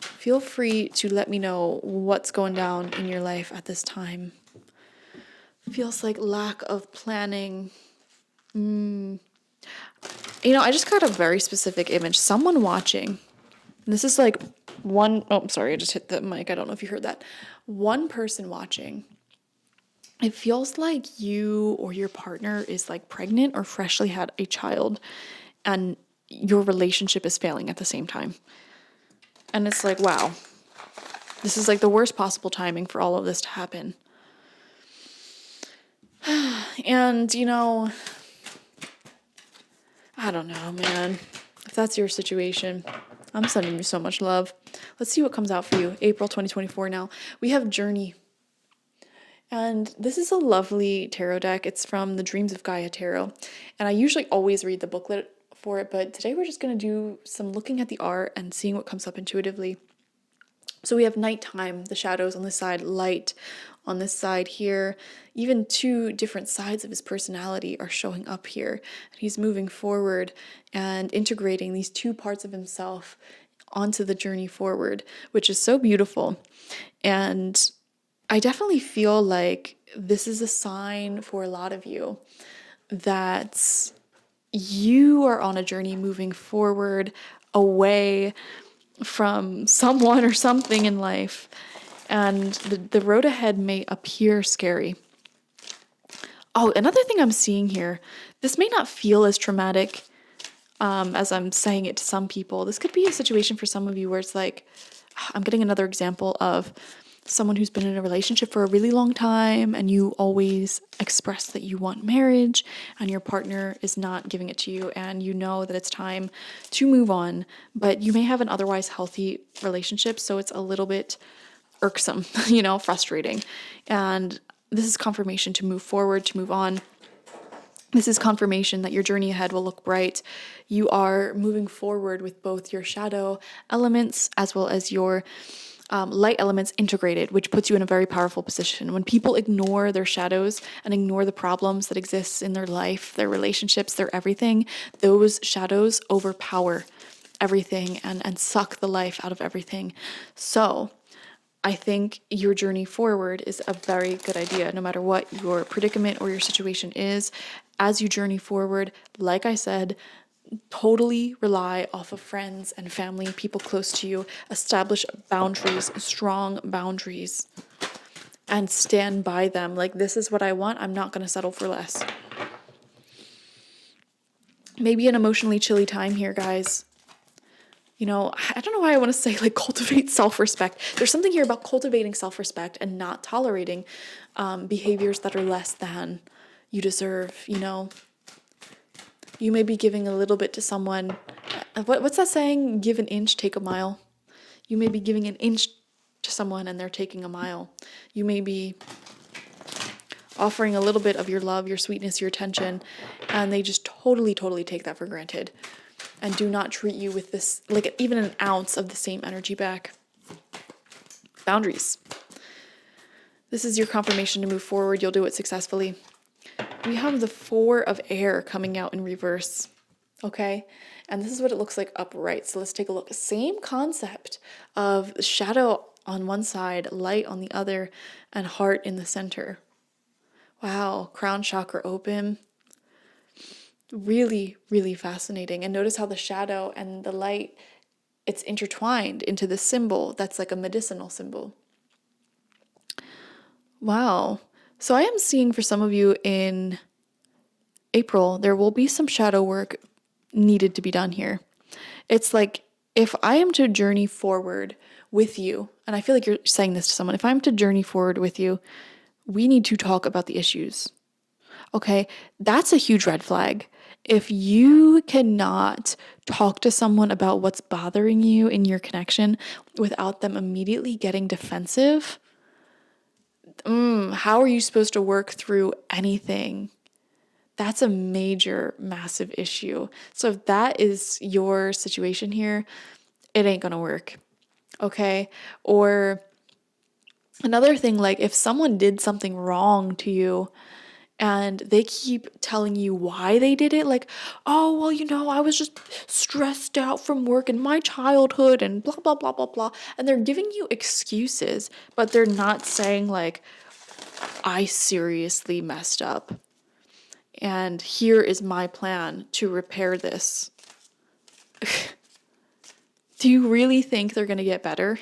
A: feel free to let me know what's going down in your life at this time. Feels like lack of planning. I just got a very specific image. Someone watching. And this is like I'm sorry, I just hit the mic. I don't know if you heard that. One person watching. It feels like you or your partner is like pregnant or freshly had a child and your relationship is failing at the same time. And it's like, wow, this is like the worst possible timing for all of this to happen. And, I don't know, man. If that's your situation, I'm sending you so much love. Let's see what comes out for you. April 2024 now. We have Journey. And this is a lovely tarot deck. It's from the Dreams of Gaia Tarot. And I usually always read the booklet for it, but today we're just going to do some looking at the art and seeing what comes up intuitively. So we have nighttime, the shadows on this side, light on this side here. Even two different sides of his personality are showing up here. And he's moving forward and integrating these two parts of himself onto the journey forward, which is so beautiful. And I definitely feel like this is a sign for a lot of you that you are on a journey moving forward away from someone or something in life, and the road ahead may appear scary. Oh, another thing I'm seeing here, this may not feel as traumatic as I'm saying it to some people. This could be a situation for some of you where it's like, I'm getting another example of someone who's been in a relationship for a really long time and you always express that you want marriage and your partner is not giving it to you, and you know that it's time to move on, but you may have an otherwise healthy relationship, so it's a little bit irksome, frustrating. And this is confirmation to move forward, to move on. This is confirmation that your journey ahead will look bright. You are moving forward with both your shadow elements as well as your light elements integrated, which puts you in a very powerful position. When people ignore their shadows and ignore the problems that exist in their life, their relationships, their everything, those shadows overpower everything and suck the life out of everything. So I think your journey forward is a very good idea, no matter what your predicament or your situation is. As you journey forward, like I said, totally rely off of friends and family, people close to you. Establish boundaries, strong boundaries, and stand by them. Like, this is what I want. I'm not going to settle for less. Maybe an emotionally chilly time here, guys. I don't know why I want to say like cultivate self-respect. There's something here about cultivating self-respect and not tolerating behaviors that are less than you deserve, You may be giving a little bit to someone. What's that saying? Give an inch, take a mile. You may be giving an inch to someone and they're taking a mile. You may be offering a little bit of your love, your sweetness, your attention, and they just totally take that for granted and do not treat you with this, like even an ounce of the same energy back. Boundaries. This is your confirmation to move forward. You'll do it successfully. We have the 4 of air coming out in reverse, okay? And this is what it looks like upright. So let's take a look. Same concept of shadow on one side, light on the other, and heart in the center. Wow, crown chakra open. Really fascinating. And notice how the shadow and the light, it's intertwined into this symbol that's like a medicinal symbol. Wow. So I am seeing for some of you in April, there will be some shadow work needed to be done here. It's like, if I am to journey forward with you, and I feel like you're saying this to someone, if I'm to journey forward with you, we need to talk about the issues. Okay, that's a huge red flag. If you cannot talk to someone about what's bothering you in your connection without them immediately getting defensive, how are you supposed to work through anything? That's a major, massive issue. So if that is your situation here, it ain't gonna work. Okay? Or another thing, like if someone did something wrong to you and they keep telling you why they did it, like, oh, well, I was just stressed out from work and my childhood and blah, blah, blah, blah, blah. And they're giving you excuses, but they're not saying, like, I seriously messed up. And here is my plan to repair this. Do you really think they're going to get better?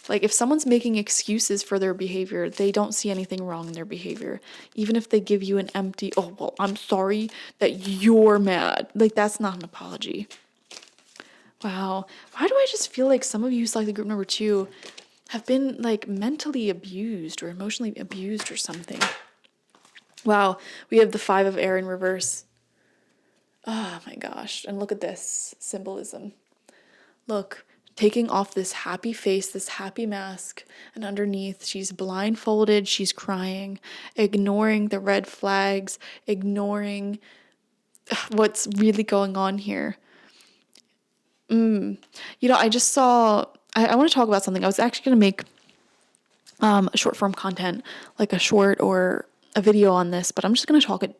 A: Like, if someone's making excuses for their behavior, they don't see anything wrong in their behavior. Even if they give you an empty, oh, well, I'm sorry that you're mad. Like, that's not an apology. Wow. Why do I just feel like some of you, like the group number 2, have been like mentally abused or emotionally abused or something? Wow. We have the 5 of air in reverse. Oh my gosh. And look at this symbolism. Look, taking off this happy face, this happy mask, and underneath she's blindfolded, she's crying, ignoring the red flags, ignoring what's really going on here. I just saw, I want to talk about something. I was actually going to make short form content, like a short or a video on this, but I'm just going to talk to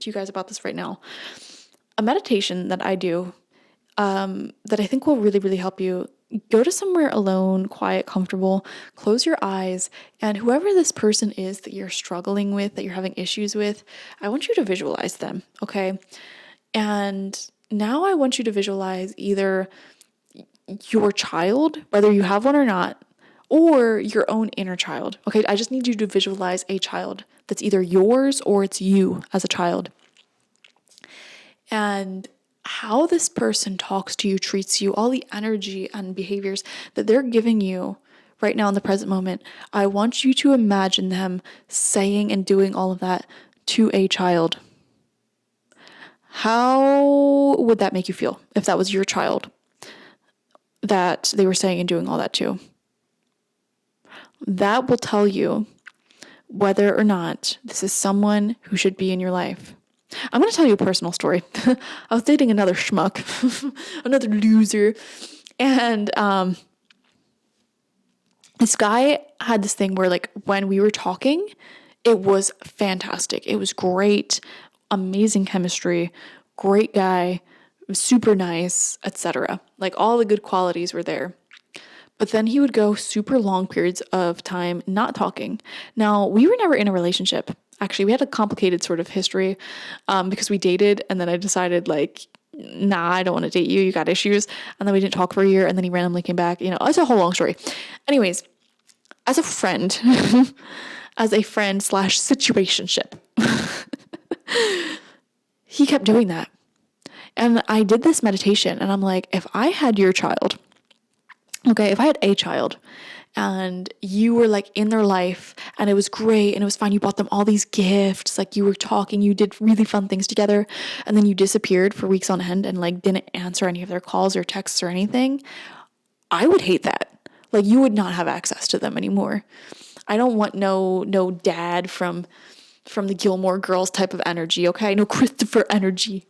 A: you guys about this right now. A meditation that I do that I think will really, really help you. Go to somewhere alone, quiet, comfortable, close your eyes, and whoever this person is that you're struggling with, that you're having issues with, I want you to visualize them, okay? And now I want you to visualize either your child, whether you have one or not, or your own inner child, okay? I just need you to visualize a child that's either yours or it's you as a child. And how this person talks to you, treats you, all the energy and behaviors that they're giving you right now in the present moment, I want you to imagine them saying and doing all of that to a child. How would that make you feel if that was your child that they were saying and doing all that to? That will tell you whether or not this is someone who should be in your life. I'm going to tell you a personal story. I was dating another schmuck, another loser. And this guy had this thing where, like, when we were talking, it was fantastic. It was great, amazing chemistry, great guy, super nice, etc. Like, all the good qualities were there. But then he would go super long periods of time not talking. Now, we were never in a relationship. Actually, we had a complicated sort of history because we dated, and then I decided, like, nah, I don't want to date you. You got issues. And then we didn't talk for a year, and then he randomly came back. It's a whole long story. Anyways, as a friend, as a friend / situationship, he kept doing that. And I did this meditation, and I'm like, if I had your child, okay, if I had a child and you were like in their life and it was great and it was fine, you bought them all these gifts, like you were talking, you did really fun things together, and then you disappeared for weeks on end and like didn't answer any of their calls or texts or anything, I would hate that. Like, you would not have access to them anymore. I don't want no dad from the Gilmore Girls type of energy, okay? No Christopher energy.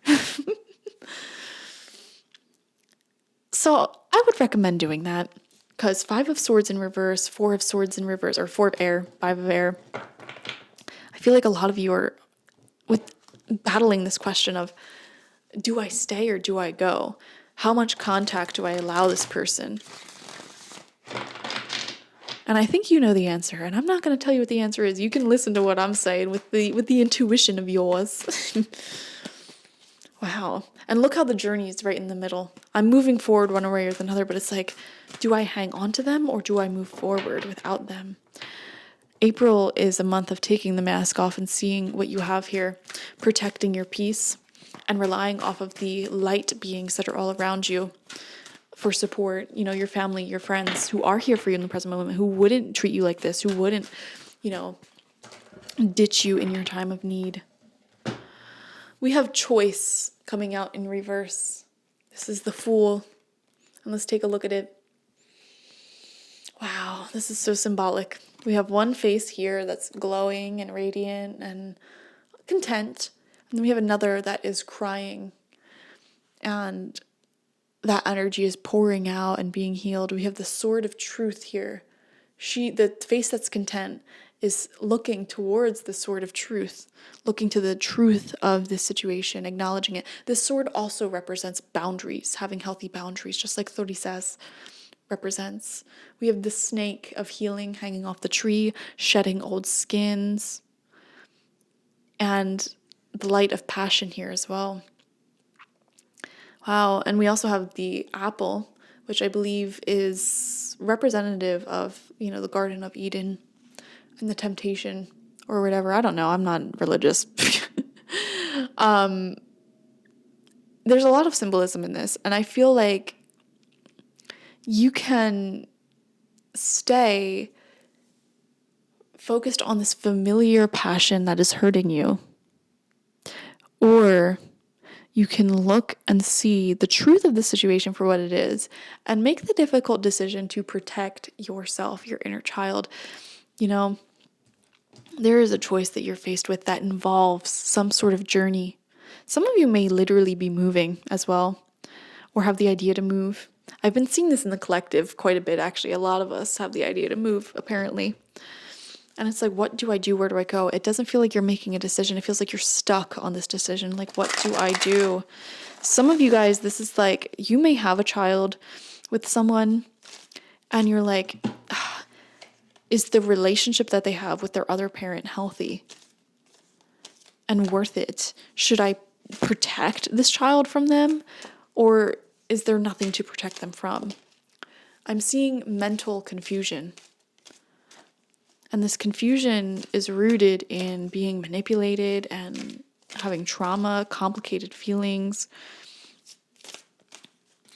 A: So I would recommend doing that, because 5 of swords in reverse, 4 of swords in reverse, or 4 of air, 5 of air. I feel like a lot of you are battling this question of, do I stay or do I go? How much contact do I allow this person? And I think you know the answer, and I'm not going to tell you what the answer is. You can listen to what I'm saying with the intuition of yours. Wow. And look how the journey is right in the middle. I'm moving forward one way or another, but it's like, do I hang on to them or do I move forward without them? April is a month of taking the mask off and seeing what you have here, protecting your peace and relying off of the light beings that are all around you for support, your family, your friends who are here for you in the present moment, who wouldn't treat you like this, who wouldn't, ditch you in your time of need. We have choice coming out in reverse. This is the Fool. And let's take a look at it. Wow, this is so symbolic. We have one face here that's glowing and radiant and content. And then we have another that is crying. And that energy is pouring out and being healed. We have the sword of truth here. The face that's content is looking towards the sword of truth, looking to the truth of this situation, acknowledging it. This sword also represents boundaries, having healthy boundaries, just like Thorises represents. We have the snake of healing hanging off the tree, shedding old skins, and the light of passion here as well. Wow, and we also have the apple, which I believe is representative of, the Garden of Eden and the temptation or whatever. I don't know. I'm not religious. There's a lot of symbolism in this, and I feel like you can stay focused on this familiar passion that is hurting you, or you can look and see the truth of the situation for what it is and make the difficult decision to protect yourself, your inner child. There is a choice that you're faced with that involves some sort of journey. Some of you may literally be moving as well, or have the idea to move. I've been seeing this in the collective quite a bit, actually. A lot of us have the idea to move, apparently. And it's like, what do I do? Where do I go? It doesn't feel like you're making a decision. It feels like you're stuck on this decision. Like, what do I do? Some of you guys, this is like, you may have a child with someone and you're like, is the relationship that they have with their other parent healthy and worth it? Should I protect this child from them, or is there nothing to protect them from? I'm seeing mental confusion. And this confusion is rooted in being manipulated and having trauma, complicated feelings.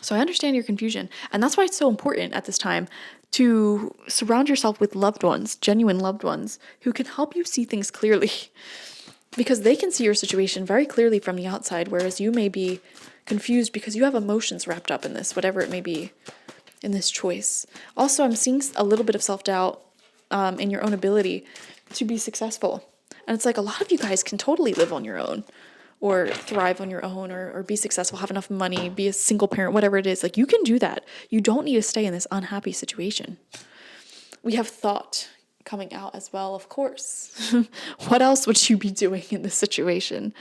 A: So I understand your confusion. And that's why it's so important at this time to surround yourself with loved ones, genuine loved ones, who can help you see things clearly. Because they can see your situation very clearly from the outside, whereas you may be confused because you have emotions wrapped up in this, whatever it may be, in this choice. Also, I'm seeing a little bit of self-doubt in your own ability to be successful. And it's like a lot of you guys can totally live on your own, or thrive on your own, or be successful, have enough money, be a single parent, whatever it is. Like, you can do that. You don't need to stay in this unhappy situation. We have thought coming out as well, of course. What else would you be doing in this situation?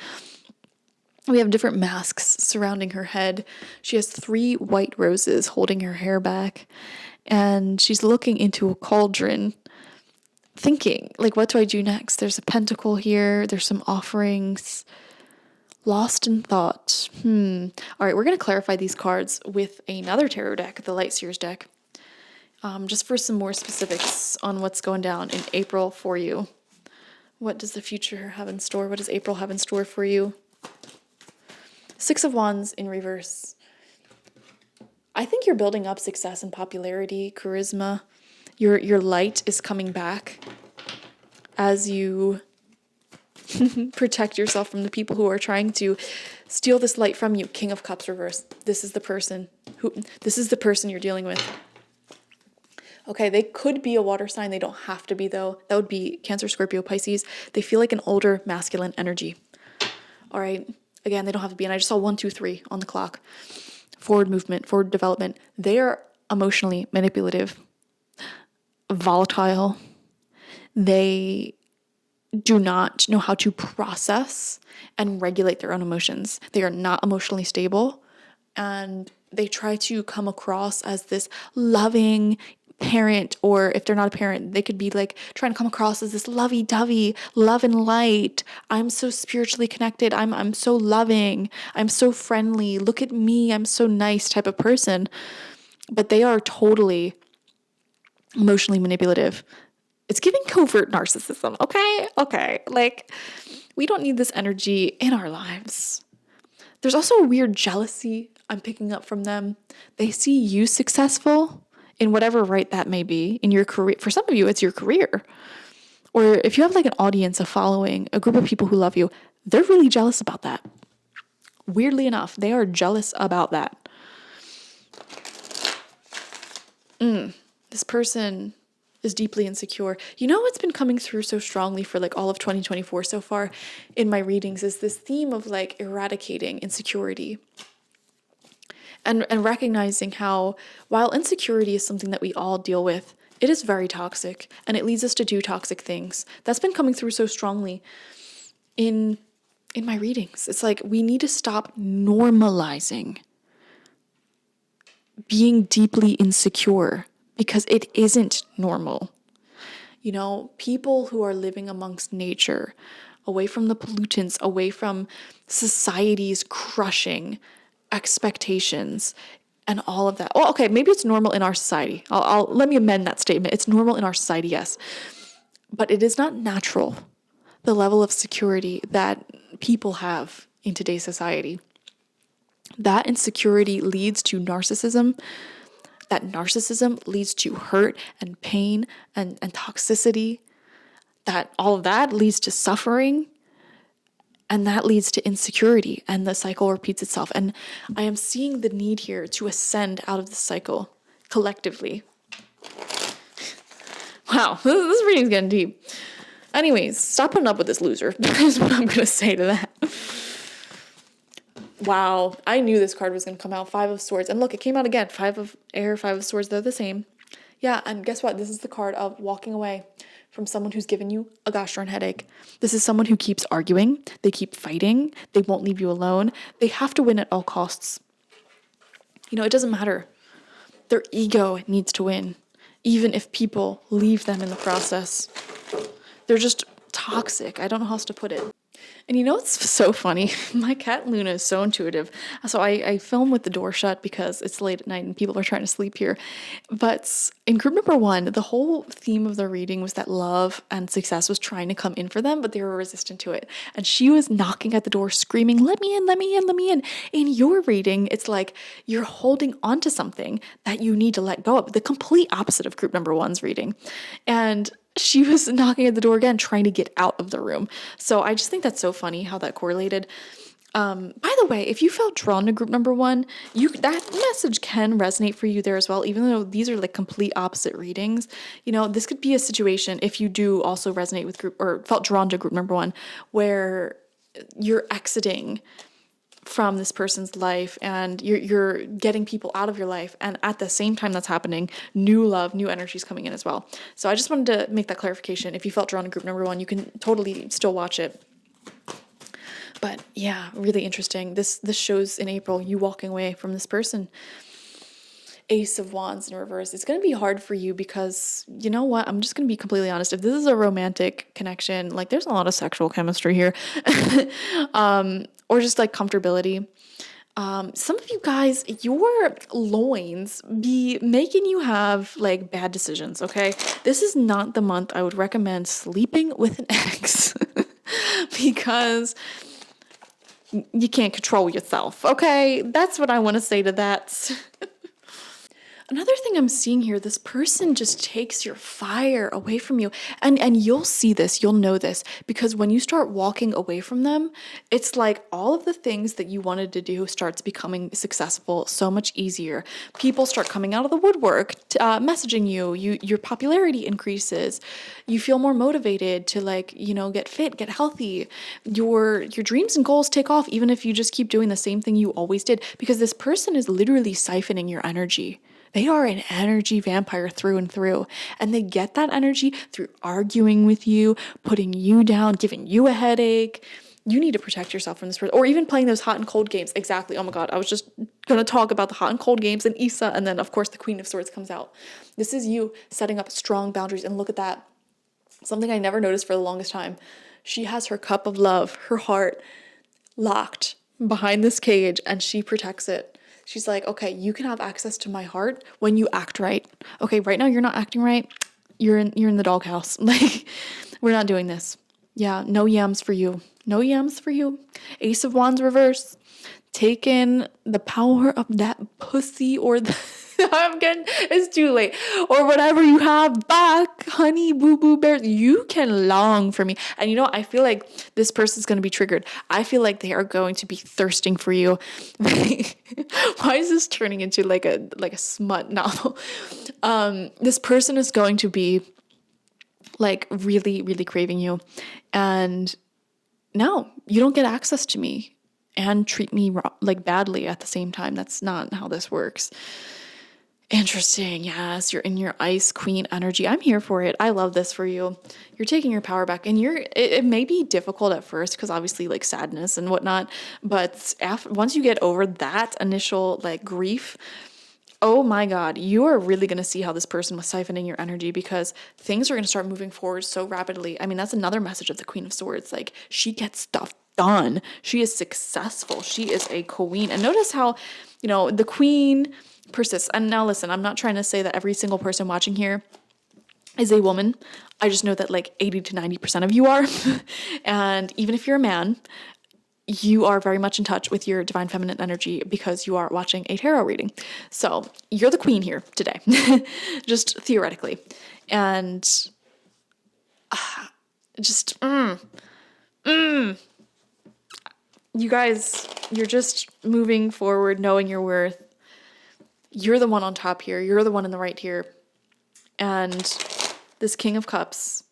A: We have different masks surrounding her head. She has 3 white roses holding her hair back, and she's looking into a cauldron, thinking, like, what do I do next? There's a pentacle here. There's some offerings. Lost in thought. All right, we're going to clarify these cards with another tarot deck, the Light Seers deck, just for some more specifics on what's going down in April for you. What does the future have in store? What does April have in store for you? 6 of Wands in reverse. I think you're building up success and popularity, charisma. Your light is coming back as you protect yourself from the people who are trying to steal this light from you. King of Cups reverse. This is the person you're dealing with. Okay, they could be a water sign. They don't have to be, though. That would be Cancer, Scorpio, Pisces. They feel like an older masculine energy. All right. Again, they don't have to be. And I just saw 1, 2, 3 on the clock. Forward movement, forward development. They are emotionally manipulative, volatile. They do not know how to process and regulate their own emotions. They are not emotionally stable, and they try to come across as this loving parent, or if they're not a parent, they could be like trying to come across as this lovey-dovey, love and light. I'm so spiritually connected. I'm so loving. I'm so friendly. Look at me. I'm so nice type of person. But they are totally emotionally manipulative. It's giving covert narcissism, okay? Okay, like, we don't need this energy in our lives. There's also a weird jealousy I'm picking up from them. They see you successful in whatever right that may be in your career. For some of you, it's your career. Or if you have like an audience, a following, a group of people who love you, they're really jealous about that. Weirdly enough, they are jealous about that. This person is deeply insecure. You know what's been coming through so strongly for like all of 2024 so far in my readings is this theme of like eradicating insecurity. And recognizing how while insecurity is something that we all deal with, it is very toxic and it leads us to do toxic things. That's been coming through so strongly in my readings. It's like we need to stop normalizing being deeply insecure because it isn't normal. You know, people who are living amongst nature, away from the pollutants, away from society's crushing expectations and all of that. Well, okay, maybe it's normal in our society. I'll let me amend that statement. It's normal in our society, yes. But it is not natural, the level of security that people have in today's society. That insecurity leads to narcissism. That narcissism leads to hurt and pain and toxicity. That all of that leads to suffering. And that leads to insecurity, and the cycle repeats itself. And I am seeing the need here to ascend out of the cycle collectively. Wow, this reading's getting deep. Anyways, stop putting up with this loser, is what I'm going to say to that. Wow, I knew this card was going to come out. 5 of Swords. And look, it came out again. 5 of Air, 5 of Swords, they're the same. Yeah, and guess what? This is the card of walking away from someone who's given you a gosh darn headache. This is someone who keeps arguing. They keep fighting. They won't leave you alone. They have to win at all costs. You know, it doesn't matter. Their ego needs to win, even if people leave them in the process. They're just toxic. I don't know how else to put it. And you know what's so funny? My cat Luna is so intuitive. So I film with the door shut because it's late at night and people are trying to sleep here. But in group number 1, the whole theme of the reading was that love and success was trying to come in for them, but they were resistant to it. And she was knocking at the door screaming, "Let me in, let me in, let me in." In your reading, it's like you're holding onto something that you need to let go of. The complete opposite of group number 1's reading. And she was knocking at the door again, trying to get out of the room. So I just think that's so funny how that correlated. By the way, if you felt drawn to group number 1, that message can resonate for you there as well, even though these are like complete opposite readings. You know, this could be a situation if you do also resonate with group or felt drawn to group number 1, where you're exiting from this person's life and you're getting people out of your life, and at the same time that's happening, new love, new energy is coming in as well. So I just wanted to make that clarification. If you felt drawn to group number 1, you can totally still watch it. But yeah, really interesting. This shows in April you walking away from this person. Ace of Wands in reverse. It's going to be hard for you because, you know what? I'm just going to be completely honest. If this is a romantic connection, like there's a lot of sexual chemistry here. Or just like comfortability. Some of you guys, your loins be making you have like bad decisions, okay? This is not the month I would recommend sleeping with an ex because you can't control yourself, okay? That's what I want to say to that. Another thing I'm seeing here, this person just takes your fire away from you. And you'll see this, you'll know this, because when you start walking away from them, it's like all of the things that you wanted to do starts becoming successful so much easier. People start coming out of the woodwork, messaging you, your popularity increases. You feel more motivated to like, you know, get fit, get healthy. Your dreams and goals take off, even if you just keep doing the same thing you always did, because this person is literally siphoning your energy. They are an energy vampire through and through, and they get that energy through arguing with you, putting you down, giving you a headache. You need to protect yourself from this person, or even playing those hot and cold games. Exactly. Oh my God. I was just going to talk about the hot and cold games and Issa, and then of course the Queen of Swords comes out. This is you setting up strong boundaries, and look at that. Something I never noticed for the longest time. She has her cup of love, her heart locked behind this cage, and she protects it. She's like, okay, you can have access to my heart when you act right. Okay, right now you're not acting right. you're in the doghouse. Like, we're not doing this. Yeah, no yams for you. No yams for you. Ace of Wands reverse. Taking the power of that pussy or the it's too late. Or whatever you have back, honey, boo boo bears. You can long for me. And you know, I feel like this person's going to be triggered. I feel like they are going to be thirsting for you. Why is this turning into like a smut novel? This person is going to be like really, really craving you. And no, you don't get access to me and treat me like badly at the same time. That's not how this works. Interesting. Yes, you're in your ice queen energy. I'm here for it. I love this for you. You're taking your power back, and it may be difficult at first because obviously like sadness and whatnot, but once you get over that initial like grief, oh my God, you are really going to see how this person was siphoning your energy, because things are going to start moving forward so rapidly. I mean, that's another message of the Queen of Swords. Like, she gets stuff done. She is successful. She is a queen. And notice how, the queen persists. And now listen, I'm not trying to say that every single person watching here is a woman. I just know that like 80 to 90% of you are. And even if you're a man, you are very much in touch with your divine feminine energy because you are watching a tarot reading. So you're the queen here today, just theoretically. And you guys, you're just moving forward, knowing your worth. You're the one on top here. You're the one in the right here. And this King of Cups,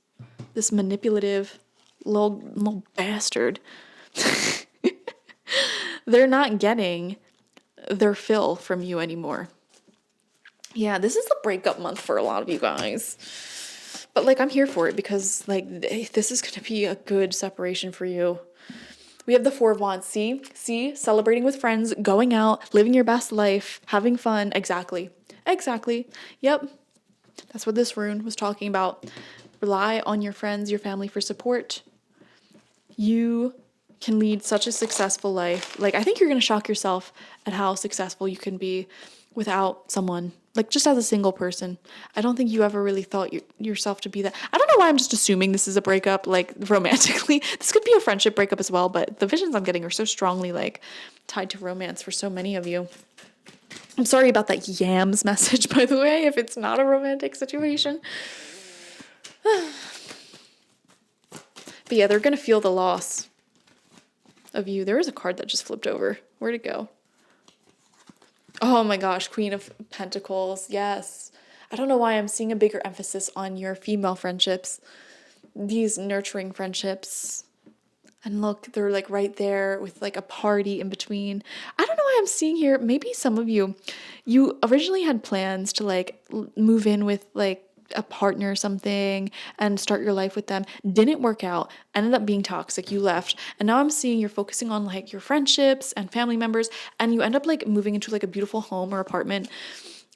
A: this manipulative little bastard, they're not getting their fill from you anymore. Yeah, this is a breakup month for a lot of you guys. But like, I'm here for it because like this is going to be a good separation for you. We have the Four of Wands. See, celebrating with friends, going out, living your best life, having fun. Exactly. Yep. That's what this rune was talking about. Rely on your friends, your family for support. You can lead such a successful life. Like, I think you're going to shock yourself at how successful you can be without someone. Like, just as a single person. I don't think you ever really thought yourself to be that. I don't know why I'm just assuming this is a breakup, like, romantically. This could be a friendship breakup as well, but the visions I'm getting are so strongly, like, tied to romance for so many of you. I'm sorry about that yams message, by the way, if it's not a romantic situation. But yeah, they're going to feel the loss of you. There is a card that just flipped over. Where'd it go? Oh my gosh, Queen of Pentacles. Yes. I don't know why I'm seeing a bigger emphasis on your female friendships. These nurturing friendships. And look, they're like right there with like a party in between. I don't know why I'm seeing here. Maybe some of you originally had plans to like move in with like a partner or something and start your life with them. Didn't work out. Ended up being toxic. You left. And now I'm seeing you're focusing on like your friendships and family members, and you end up like moving into like a beautiful home or apartment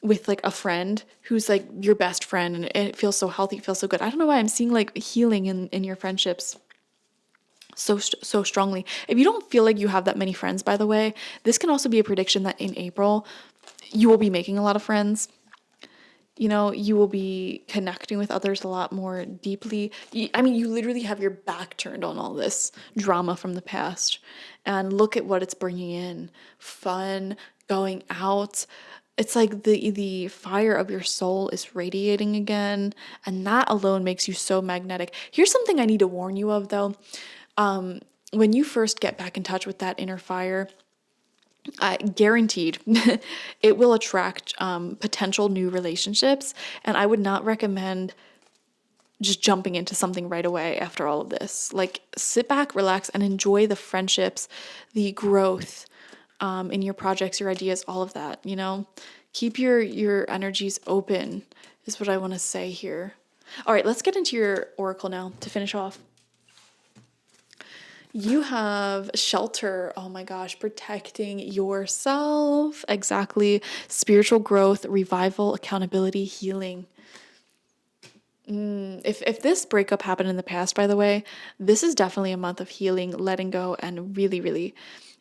A: with like a friend who's like your best friend, and it feels so healthy, it feels so good. I don't know why I'm seeing like healing in your friendships so strongly. If you don't feel like you have that many friends, by the way, this can also be a prediction that in April you will be making a lot of friends. You will be connecting with others a lot more deeply. You literally have your back turned on all this drama from the past, and look at what it's bringing in. Fun, going out. It's like the fire of your soul is radiating again, and that alone makes you so magnetic. Here's something I need to warn you of, though. When you first get back in touch with that inner fire, guaranteed it will attract potential new relationships, and I would not recommend just jumping into something right away after all of this. Like, sit back, relax, and enjoy the friendships, the growth in your projects, your ideas, all of that. Keep your energies open is what I want to say here. All right, let's get into your oracle now to finish off. You have shelter. Oh my gosh, protecting yourself. Exactly. Spiritual growth, revival, accountability, healing. If this breakup happened in the past, by the way, this is definitely a month of healing, letting go, and really, really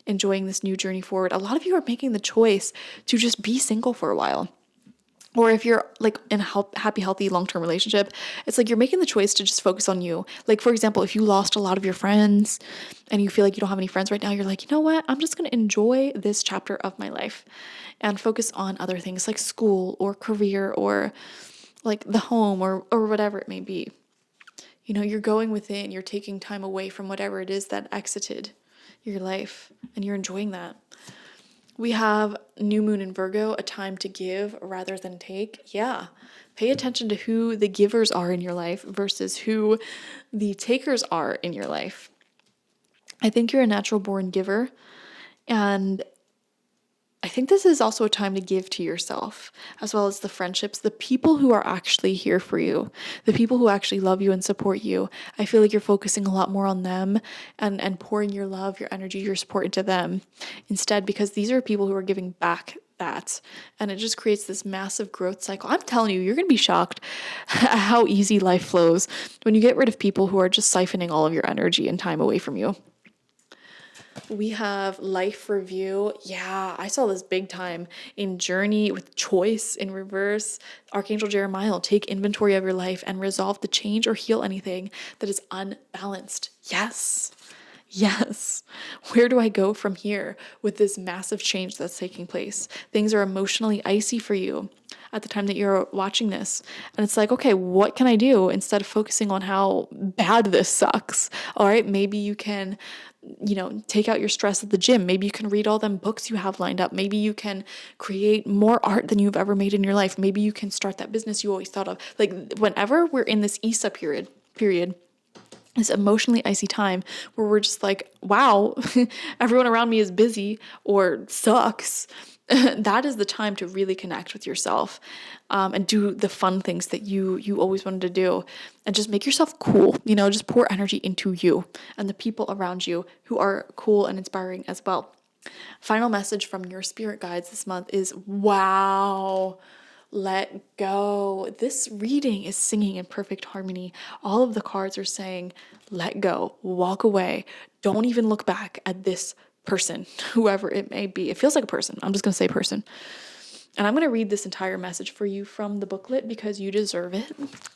A: enjoying this new journey forward. A lot of you are making the choice to just be single for a while. Or if you're like in a happy, healthy, long-term relationship, it's like you're making the choice to just focus on you. Like, for example, if you lost a lot of your friends and you feel like you don't have any friends right now, you're like, you know what? I'm just going to enjoy this chapter of my life and focus on other things like school or career or like the home or whatever it may be. You know, you're going within, you're taking time away from whatever it is that exited your life and you're enjoying that. We have new moon in Virgo, a time to give rather than take. Yeah. Pay attention to who the givers are in your life versus who the takers are in your life. I think you're a natural born giver, and I think this is also a time to give to yourself, as well as the friendships, the people who are actually here for you, the people who actually love you and support you. I feel like you're focusing a lot more on them and pouring your love, your energy, your support into them instead, because these are people who are giving back that. And it just creates this massive growth cycle. I'm telling you, you're going to be shocked at how easy life flows when you get rid of people who are just siphoning all of your energy and time away from you. We have life review. Yeah, I saw this big time in Journey with choice in reverse. Archangel Jeremiah will take inventory of your life and resolve to change or heal anything that is unbalanced. Yes. Yes. Where do I go from here with this massive change that's taking place? Things are emotionally icy for you at the time that you're watching this. And it's like, okay, what can I do instead of focusing on how bad this sucks? All right, maybe you can, take out your stress at the gym. Maybe you can read all them books you have lined up. Maybe you can create more art than you've ever made in your life. Maybe you can start that business you always thought of. Like whenever we're in this Isa period, this emotionally icy time where we're just like, wow, everyone around me is busy or sucks. That is the time to really connect with yourself and do the fun things that you always wanted to do and just make yourself cool. Just pour energy into you and the people around you who are cool and inspiring as well. Final message from your spirit guides this month is, wow, let go. This reading is singing in perfect harmony. All of the cards are saying, let go, walk away. Don't even look back at this person, whoever it may be. It feels like a person. I'm just going to say person. And I'm going to read this entire message for you from the booklet because you deserve it.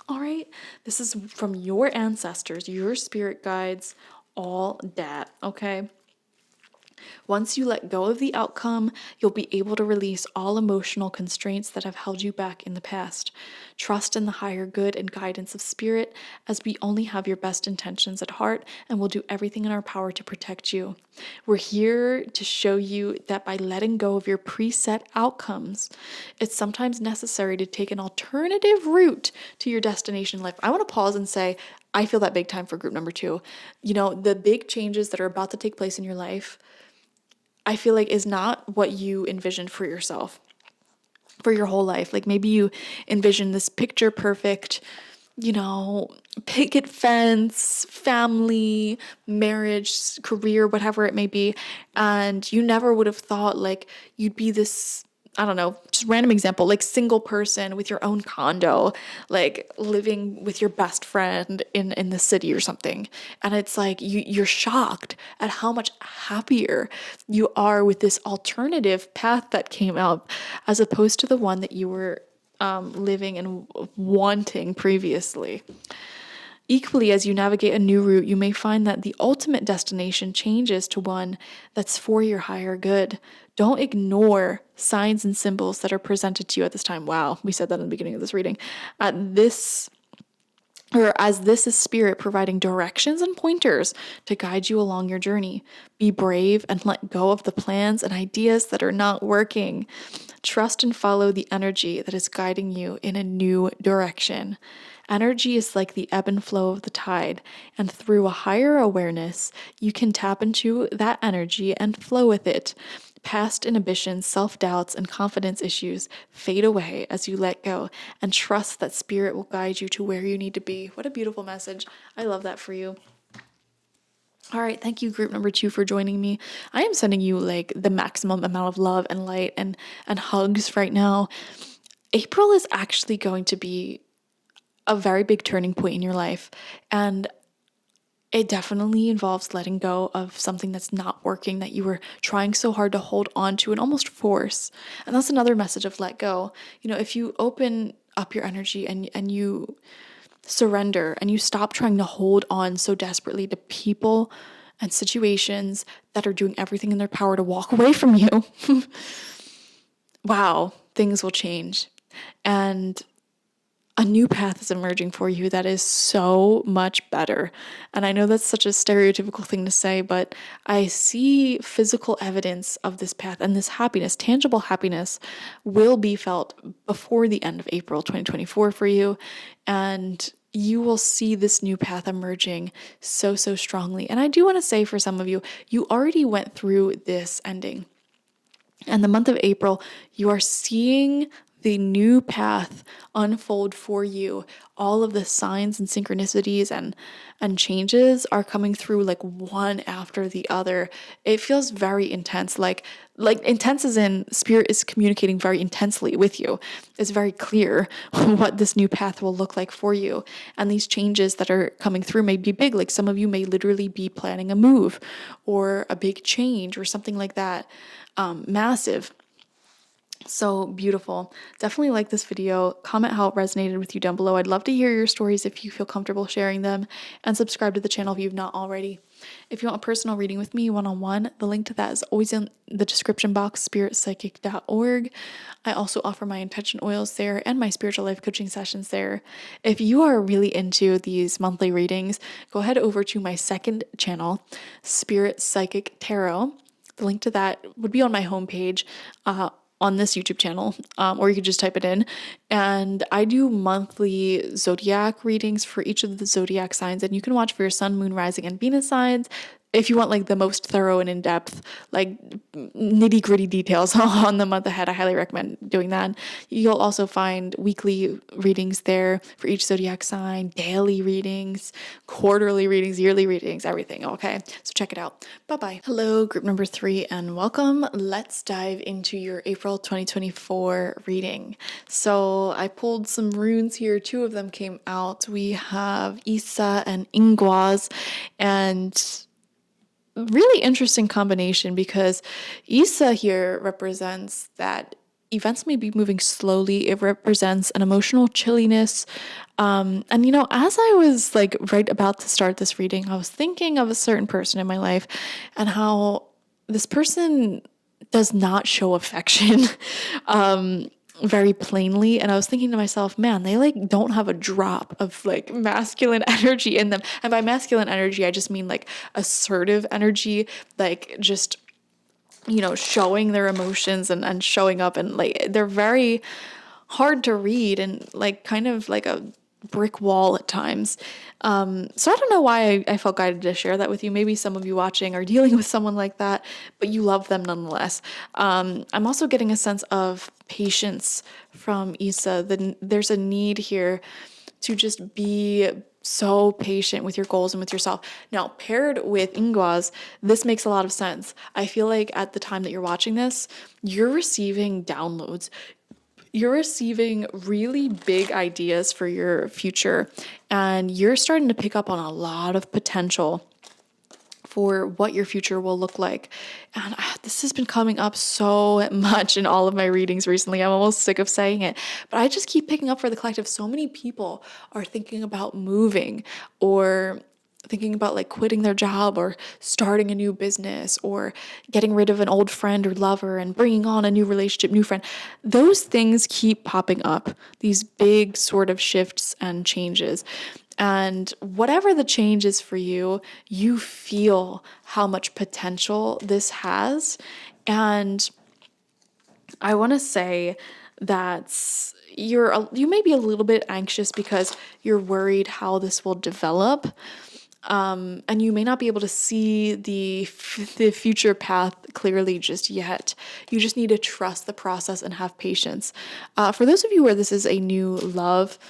A: All right. This is from your ancestors, your spirit guides, all that. Okay. Once you let go of the outcome, you'll be able to release all emotional constraints that have held you back in the past. Trust in the higher good and guidance of spirit, as we only have your best intentions at heart and will do everything in our power to protect you. We're here to show you that by letting go of your preset outcomes, it's sometimes necessary to take an alternative route to your destination in life. I want to pause and say, I feel that big time for group number 2. The big changes that are about to take place in your life, I feel like is not what you envisioned for yourself, for your whole life. Like maybe you envision this picture perfect, picket fence, family, marriage, career, whatever it may be. And you never would have thought like you'd be this, I don't know, just random example, like single person with your own condo, like living with your best friend in the city or something. And it's like you're shocked at how much happier you are with this alternative path that came up as opposed to the one that you were living and wanting previously. Equally, as you navigate a new route, you may find that the ultimate destination changes to one that's for your higher good. Don't ignore signs and symbols that are presented to you at this time. Wow, we said that in the beginning of this reading. As this is spirit providing directions and pointers to guide you along your journey. Be brave and let go of the plans and ideas that are not working. Trust and follow the energy that is guiding you in a new direction. Energy is like the ebb and flow of the tide, and through a higher awareness, you can tap into that energy and flow with it. Past inhibitions, self-doubts, and confidence issues fade away as you let go and trust that spirit will guide you to where you need to be. What a beautiful message. I love that for you. All right, thank you, group number 2, for joining me. I am sending you like the maximum amount of love and light and hugs right now. April is actually going to be a very big turning point in your life. And It definitely involves letting go of something that's not working, that you were trying so hard to hold on to and almost force. And that's another message of let go. If you open up your energy and you surrender and you stop trying to hold on so desperately to people and situations that are doing everything in their power to walk away from you, wow, things will change. And a new path is emerging for you that is so much better. And I know that's such a stereotypical thing to say, but I see physical evidence of this path, and this happiness, tangible happiness, will be felt before the end of April 2024 for you. And you will see this new path emerging so, so strongly. And I do want to say, for some of you, you already went through this ending. And the month of April, you are seeing the new path unfold for you. All of the signs and synchronicities and changes are coming through like one after the other. It feels very intense, like intense as in spirit is communicating very intensely with you. It's very clear what this new path will look like for you. And these changes that are coming through may be big. Like some of you may literally be planning a move or a big change or something like that. Massive. So beautiful. Definitely like this video. Comment how it resonated with you down below. I'd love to hear your stories if you feel comfortable sharing them, and subscribe to the channel if you've not already. If you want a personal reading with me one-on-one, the link to that is always in the description box, spiritpsychic.org. I also offer my intention oils there and my spiritual life coaching sessions there. If you are really into these monthly readings, go ahead over to my second channel, Spirit Psychic Tarot. The link to that would be on my homepage on this YouTube channel, or you could just type it in. And I do monthly zodiac readings for each of the zodiac signs, and you can watch for your sun, moon, rising, and Venus signs. If you want like the most thorough and in-depth, like nitty gritty details on the month ahead, I highly recommend doing that. You'll also find weekly readings there for each zodiac sign, daily readings, quarterly readings, yearly readings, everything. Okay, so check it out. Bye-bye. Hello, group number 3, and welcome. Let's dive into your April 2024 reading. So I pulled some runes here. 2 of them came out. We have Isa and Ingwaz, and really interesting combination, because Isa here represents that events may be moving slowly. It represents an emotional chilliness. And as I was like right about to start this reading, I was thinking of a certain person in my life and how this person does not show affection. Very plainly, and I was thinking to myself, man, they like don't have a drop of like masculine energy in them. And by masculine energy, I just mean like assertive energy, like just showing their emotions and showing up, and like they're very hard to read and like kind of like a brick wall at times. So I don't know why I felt guided to share that with you. Maybe some of you watching are dealing with someone like that, but you love them nonetheless. I'm also getting a sense of patience from Isa. There's a need here to just be so patient with your goals and with yourself. Now, paired with Ingwaz, this makes a lot of sense. I feel like at the time that you're watching this, you're receiving downloads. You're receiving really big ideas for your future, and you're starting to pick up on a lot of potential for what your future will look like. And this has been coming up so much in all of my readings recently. I'm almost sick of saying it, but I just keep picking up for the collective. So many people are thinking about moving, or thinking about like quitting their job, or starting a new business, or getting rid of an old friend or lover and bringing on a new relationship, new friend. Those things keep popping up, these big sort of shifts and changes. And whatever the change is for you, you feel how much potential this has. And I want to say that you may be a little bit anxious because you're worried how this will develop. And you may not be able to see the future path clearly just yet. You just need to trust the process and have patience. For those of you where this is a new love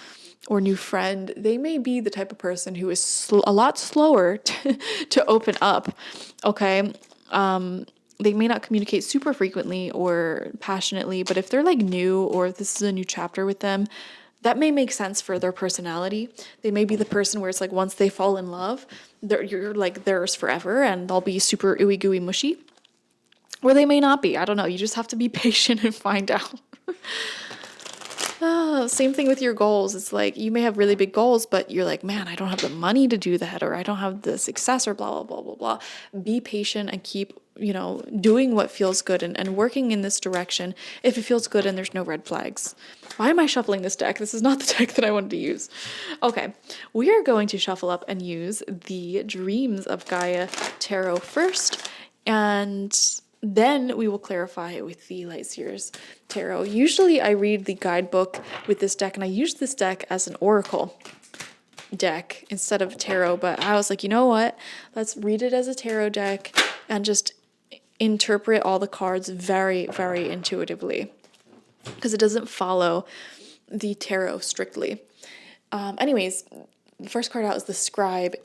A: or new friend, they may be the type of person who is a lot slower to open up, okay? They may not communicate super frequently or passionately, but if they're like new, or if this is a new chapter with them, that may make sense for their personality. They may be the person where it's like once they fall in love, you're like theirs forever and they'll be super ooey gooey mushy. Or they may not be. I don't know. You just have to be patient and find out. Same thing with your goals. It's like you may have really big goals, but you're like, man, I don't have the money to do that, or I don't have the success, or blah, blah, blah, blah, blah. Be patient and keep, doing what feels good and working in this direction if it feels good and there's no red flags. Why am I shuffling this deck? This is not the deck that I wanted to use. Okay, we are going to shuffle up and use the Dreams of Gaia Tarot first, and then we will clarify it with the Lightseers Tarot. Usually I read the guidebook with this deck, and I use this deck as an oracle deck instead of tarot, but I was like, you know what? Let's read it as a tarot deck and just interpret all the cards very, very intuitively, because it doesn't follow the tarot strictly. Anyways, the first card out is the Scribe,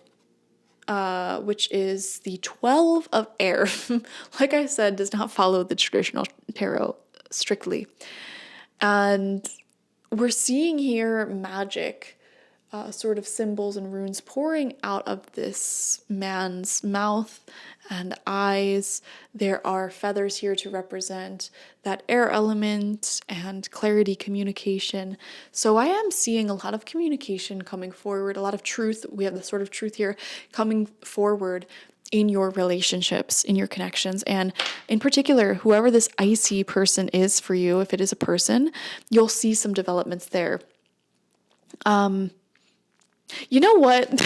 A: which is the 12 of air. Like I said, does not follow the traditional tarot strictly. And we're seeing here magic, sort of symbols and runes pouring out of this man's mouth and eyes. There are feathers here to represent that air element and clarity, communication. So I am seeing a lot of communication coming forward, a lot of truth. We have the sort of truth here coming forward in your relationships, in your connections. And in particular, whoever this icy person is for you, if it is a person, you'll see some developments there. You know what?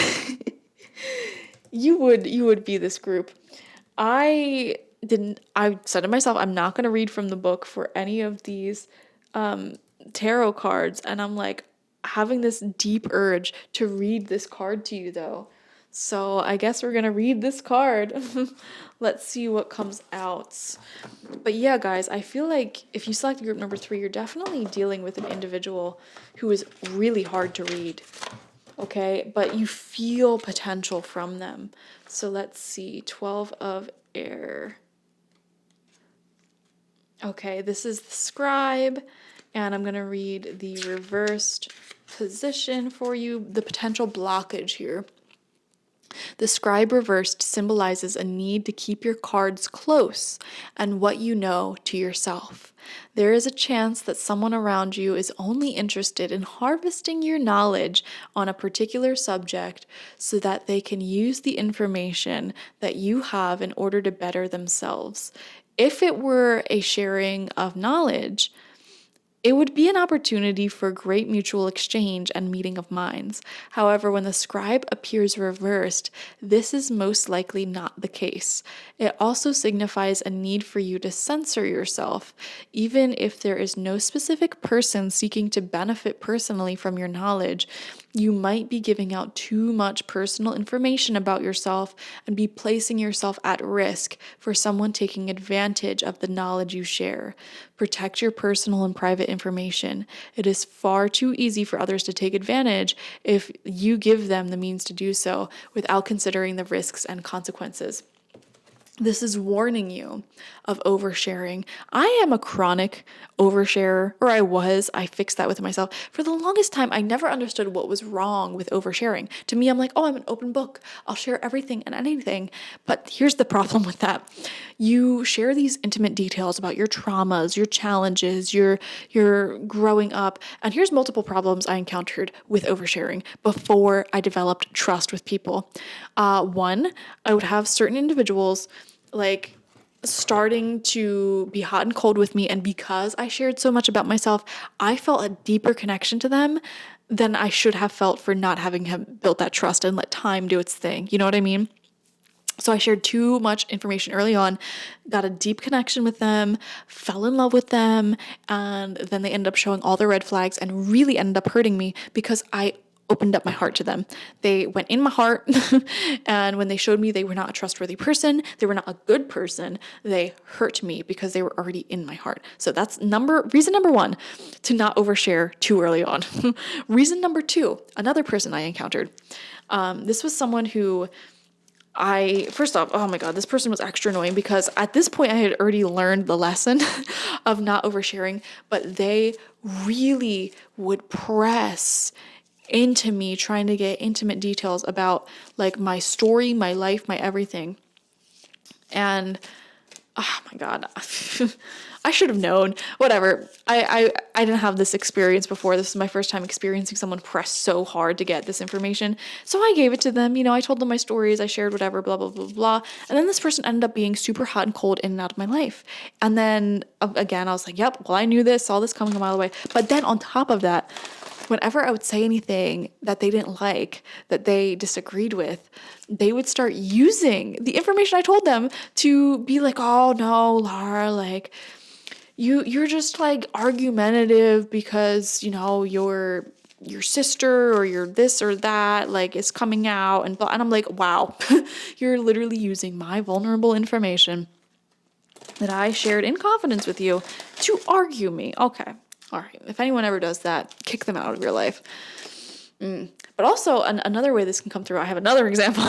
A: You would be this group. I said to myself, I'm not going to read from the book for any of these tarot cards. And I'm like having this deep urge to read this card to you though. So I guess we're going to read this card. Let's see what comes out. But yeah, guys, I feel like if you select group number 3, you're definitely dealing with an individual who is really hard to read. Okay, but you feel potential from them. So let's see, 12 of air. Okay, this is the Scribe, and I'm going to read the reversed position for you, the potential blockage here. The Scribe reversed symbolizes a need to keep your cards close and what you know to yourself. There is a chance that someone around you is only interested in harvesting your knowledge on a particular subject so that they can use the information that you have in order to better themselves. If it were a sharing of knowledge, it would be an opportunity for great mutual exchange and meeting of minds. However, when the Scribe appears reversed, this is most likely not the case. It also signifies a need for you to censor yourself. Even if there is no specific person seeking to benefit personally from your knowledge, you might be giving out too much personal information about yourself and be placing yourself at risk for someone taking advantage of the knowledge you share. Protect your personal and private information. It is far too easy for others to take advantage if you give them the means to do so without considering the risks and consequences. This is warning you of oversharing. I am a chronic oversharer, or I fixed that with myself. For the longest time, I never understood what was wrong with oversharing. To me, I'm like, oh, I'm an open book. I'll share everything and anything. But here's the problem with that. You share these intimate details about your traumas, your challenges, your growing up. And here's multiple problems I encountered with oversharing before I developed trust with people. One, I would have certain individuals like starting to be hot and cold with me, and because I shared so much about myself, I felt a deeper connection to them than I should have felt for not having built that trust and let time do its thing. You know what I mean? So I shared too much information early on, got a deep connection with them, fell in love with them, and then they ended up showing all the red flags and really ended up hurting me because I opened up my heart to them. They went in my heart, and when they showed me they were not a trustworthy person, they were not a good person, they hurt me because they were already in my heart. So that's reason number 1, to not overshare too early on. Reason number 2, another person I encountered. This was someone who first off, oh my God, this person was extra annoying because at this point I had already learned the lesson of not oversharing, but they really would press into me, trying to get intimate details about like my story, my life, my everything. And oh my God, I should have known. Whatever. I didn't have this experience before. This is my first time experiencing someone press so hard to get this information. So I gave it to them. I told them my stories. I shared whatever, blah, blah, blah, blah. And then this person ended up being super hot and cold in and out of my life. And then again, I was like, yep, well, I knew this, saw this coming a mile away. But then on top of that, whenever I would say anything that they didn't like, that they disagreed with, they would start using the information I told them to be like, oh no, Laura, like you're just like argumentative because, your sister or your this or that like is coming out and blah. And I'm like, wow, you're literally using my vulnerable information that I shared in confidence with you to argue me. Okay. All right. If anyone ever does that, kick them out of your life. But also another way this can come through, I have another example.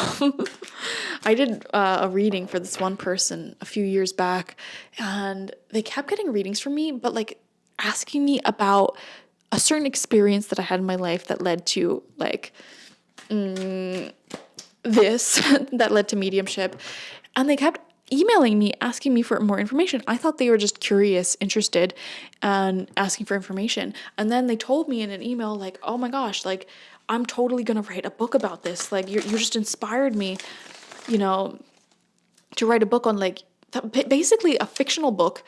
A: I did a reading for this one person a few years back, and they kept getting readings from me, but like asking me about a certain experience that I had in my life that led to like this, that led to mediumship. And they kept emailing me, asking me for more information. I thought they were just curious, interested, and asking for information. And then they told me in an email, like, oh my gosh, like, I'm totally going to write a book about this. Like, you just inspired me, to write a book on, like, basically a fictional book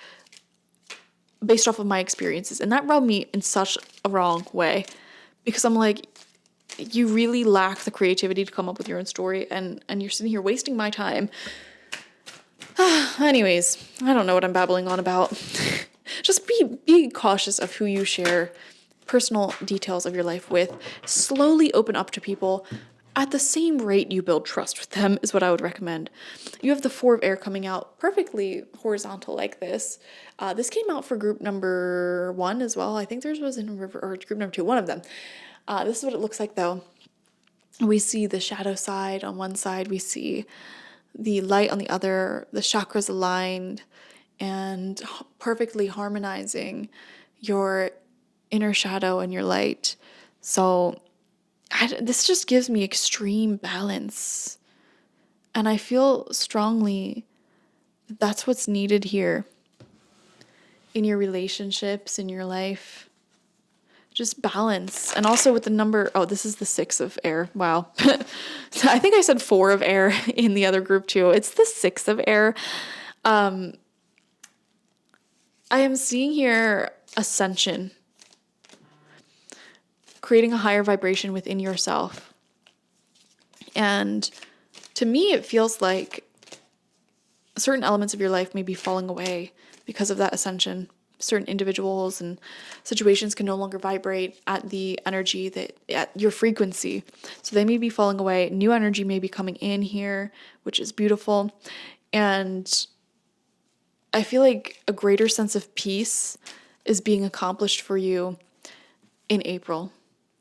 A: based off of my experiences. And that rubbed me in such a wrong way, because I'm like, you really lack the creativity to come up with your own story, and you're sitting here wasting my time. Anyways, I don't know what I'm babbling on about. Just be cautious of who you share personal details of your life with. Slowly open up to people at the same rate you build trust with them is what I would recommend. You have the 4 of air coming out perfectly horizontal like this. This came out for group number 1 as well. I think theirs was in river or group number 2, one of them. This is what it looks like though. We see the shadow side on one side. We see the light on the other, the chakras aligned and perfectly harmonizing your inner shadow and your light. So this just gives me extreme balance. And I feel strongly that's what's needed here in your relationships, in your life. Just balance. And also with the number, this is the 6 of air. Wow. I think I said 4 of air in the other group too. It's the 6 of air. I am seeing here ascension, creating a higher vibration within yourself. And to me, it feels like certain elements of your life may be falling away because of that ascension. Certain individuals and situations can no longer vibrate at the energy at your frequency. So they may be falling away. New energy may be coming in here, which is beautiful. And I feel like a greater sense of peace is being accomplished for you in April.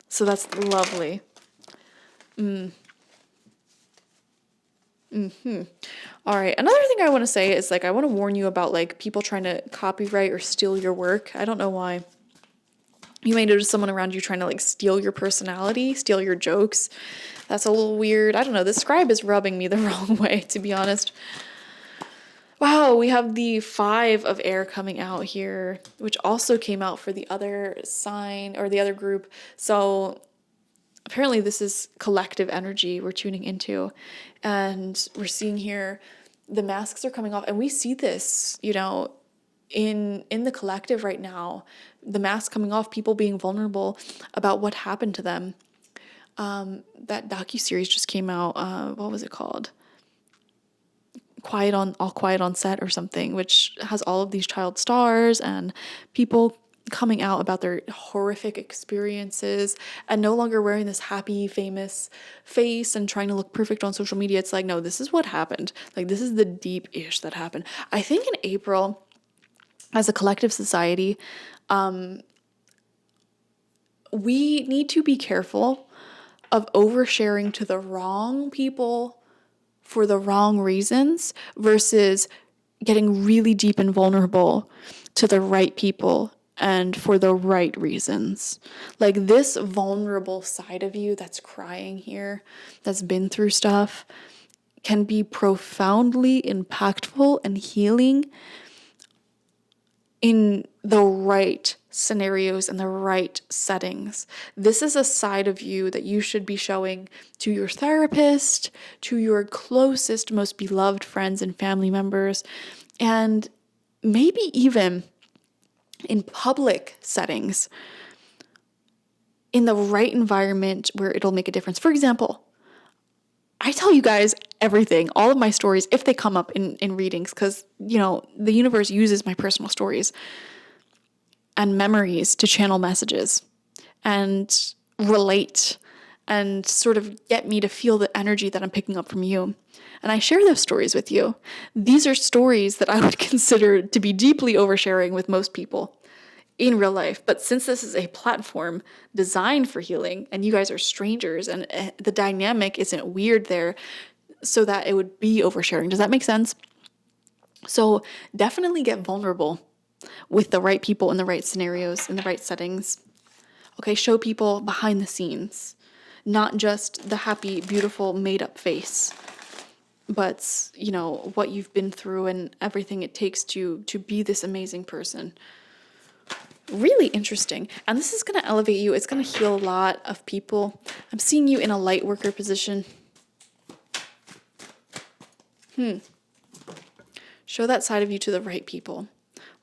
A: So that's lovely. All right. Another thing I want to say is like, I want to warn you about like people trying to copyright or steal your work. I don't know why. You may notice someone around you trying to like steal your personality, steal your jokes. That's a little weird. I don't know. The scribe is rubbing me the wrong way, to be honest. Wow. We have the 5 of air coming out here, which also came out for the other sign or the other group. So apparently this is collective energy we're tuning into, and we're seeing here the masks are coming off, and we see this, in the collective right now, the masks coming off, people being vulnerable about what happened to them. That docuseries just came out. What was it called? All Quiet on Set or something, which has all of these child stars and people coming out about their horrific experiences and no longer wearing this happy, famous face and trying to look perfect on social media. It's like, no, this is what happened. Like, this is the deep ish that happened. I think in April, as a collective society, we need to be careful of oversharing to the wrong people for the wrong reasons versus getting really deep and vulnerable to the right people and for the right reasons. Like this vulnerable side of you that's crying here, that's been through stuff, can be profoundly impactful and healing in the right scenarios and the right settings. This is a side of you that you should be showing to your therapist, to your closest, most beloved friends and family members, and maybe even in public settings, in the right environment where it'll make a difference. For example, I tell you guys everything, all of my stories, if they come up in readings, because, the universe uses my personal stories and memories to channel messages and relate and sort of get me to feel the energy that I'm picking up from you. And I share those stories with you. These are stories that I would consider to be deeply oversharing with most people in real life. But since this is a platform designed for healing and you guys are strangers and the dynamic isn't weird there, so that it would be oversharing. Does that make sense? So definitely get vulnerable with the right people in the right scenarios, in the right settings. Okay, show people behind the scenes, not just the happy, beautiful, made-up face, but, what you've been through and everything it takes to be this amazing person. Really interesting. And this is going to elevate you. It's going to heal a lot of people. I'm seeing you in a light worker position. Show that side of you to the right people.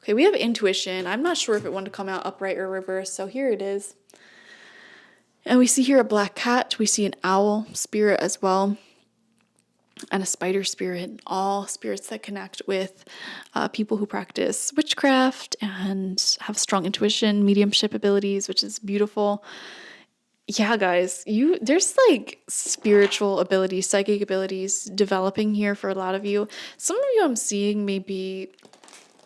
A: Okay, we have intuition. I'm not sure if it wanted to come out upright or reverse, so here it is. And we see here a black cat. We see an owl spirit as well, and a spider spirit. All spirits that connect with people who practice witchcraft and have strong intuition, mediumship abilities, which is beautiful. Yeah, guys, there's like spiritual abilities, psychic abilities developing here for a lot of you. Some of you I'm seeing maybe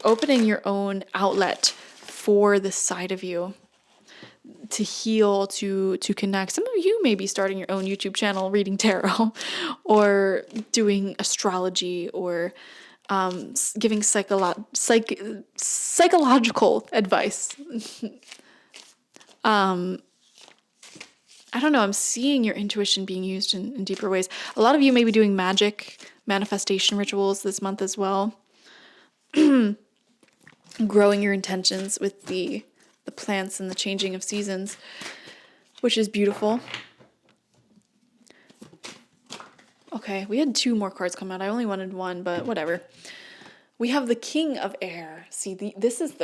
A: opening your own outlet for this side of you to heal, to connect. Some of you may be starting your own YouTube channel, reading tarot, or doing astrology, or giving psychological advice. I don't know, I'm seeing your intuition being used in deeper ways. A lot of you may be doing magic manifestation rituals this month as well. Growing your intentions with the plants and the changing of seasons, which is beautiful. Okay, we had 2 more cards come out. I only wanted 1, but whatever. We have the King of Air. See, this is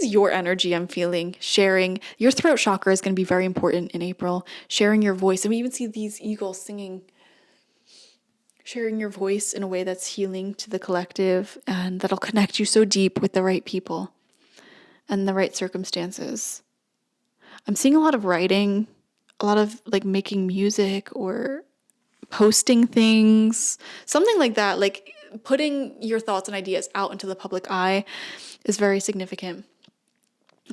A: your energy I'm feeling. Sharing. Your throat chakra is going to be very important in April. Sharing your voice. And we even see these eagles singing. Sharing your voice in a way that's healing to the collective and that'll connect you so deep with the right people and the right circumstances. I'm seeing a lot of writing, a lot of like making music or posting things, something like that. Like putting your thoughts and ideas out into the public eye is very significant.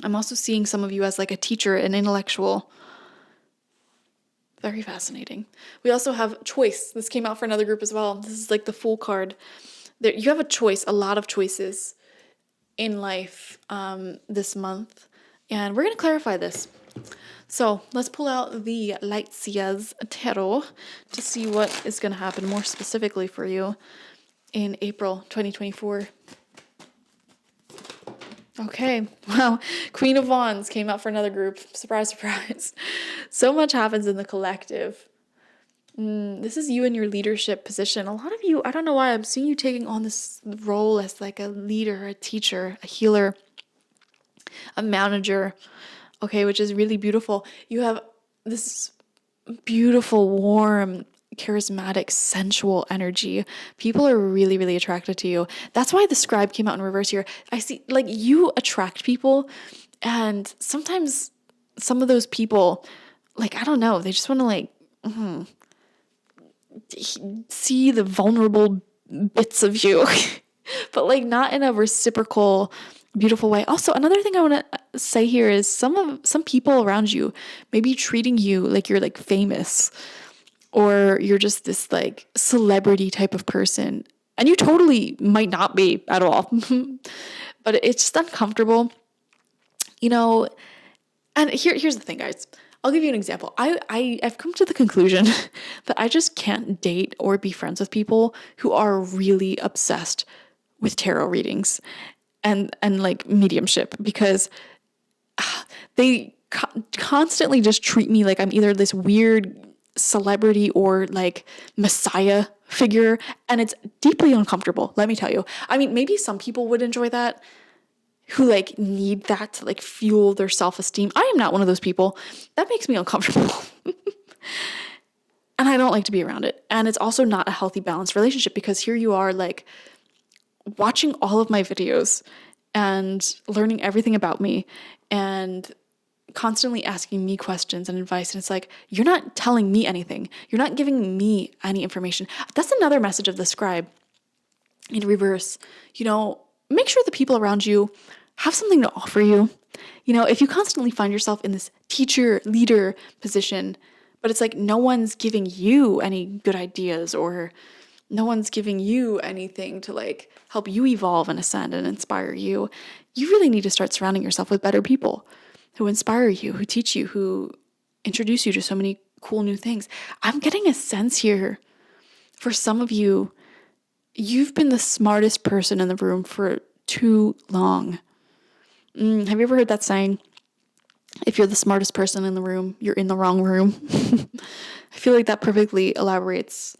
A: I'm also seeing some of you as like a teacher, an intellectual. Very fascinating. We also have choice. This came out for another group as well. This is like the Fool card. You have a choice, a lot of choices in life this month. And we're going to clarify this. So let's pull out the Lightseers Tarot to see what is going to happen more specifically for you in April 2024. Okay, wow. Queen of Wands came out for another group. Surprise, surprise. So much happens in the collective. This is you in your leadership position. A lot of you, I don't know why, I'm seeing you taking on this role as like a leader, a teacher, a healer, a manager, okay, which is really beautiful. You have this beautiful, warm, charismatic, sensual energy. People are really, really attracted to you. That's why the Scribe came out in reverse here. I see, like, you attract people, and sometimes some of those people, like, I don't know, they just want to, like, see the vulnerable bits of you, but, like, not in a reciprocal, beautiful way. Also, another thing I want to say here is some people around you may be treating you like you're, like, famous, or you're just this like celebrity type of person, and you totally might not be at all, but it's just uncomfortable. You know, and here's the thing, guys. I'll give you an example. I've come to the conclusion that I just can't date or be friends with people who are really obsessed with tarot readings and like mediumship, because they constantly just treat me like I'm either this weird celebrity or like messiah figure, and it's deeply uncomfortable, let me tell you. I mean, maybe some people would enjoy that, who like need that to like fuel their self-esteem. I am not one of those people. That makes me uncomfortable. And I don't like to be around it. And it's also not a healthy, balanced relationship, because here you are like watching all of my videos and learning everything about me and constantly asking me questions and advice. And it's like, you're not telling me anything. You're not giving me any information. That's another message of the scribe in reverse. You know, make sure the people around you have something to offer you. You know, if you constantly find yourself in this teacher, leader position, but it's like no one's giving you any good ideas, or no one's giving you anything to like help you evolve and ascend and inspire you, you really need to start surrounding yourself with better people who inspire you, who teach you, who introduce you to so many cool new things. I'm getting a sense here for some of you, you've been the smartest person in the room for too long. Have you ever heard that saying? If you're the smartest person in the room, you're in the wrong room. I feel like that perfectly elaborates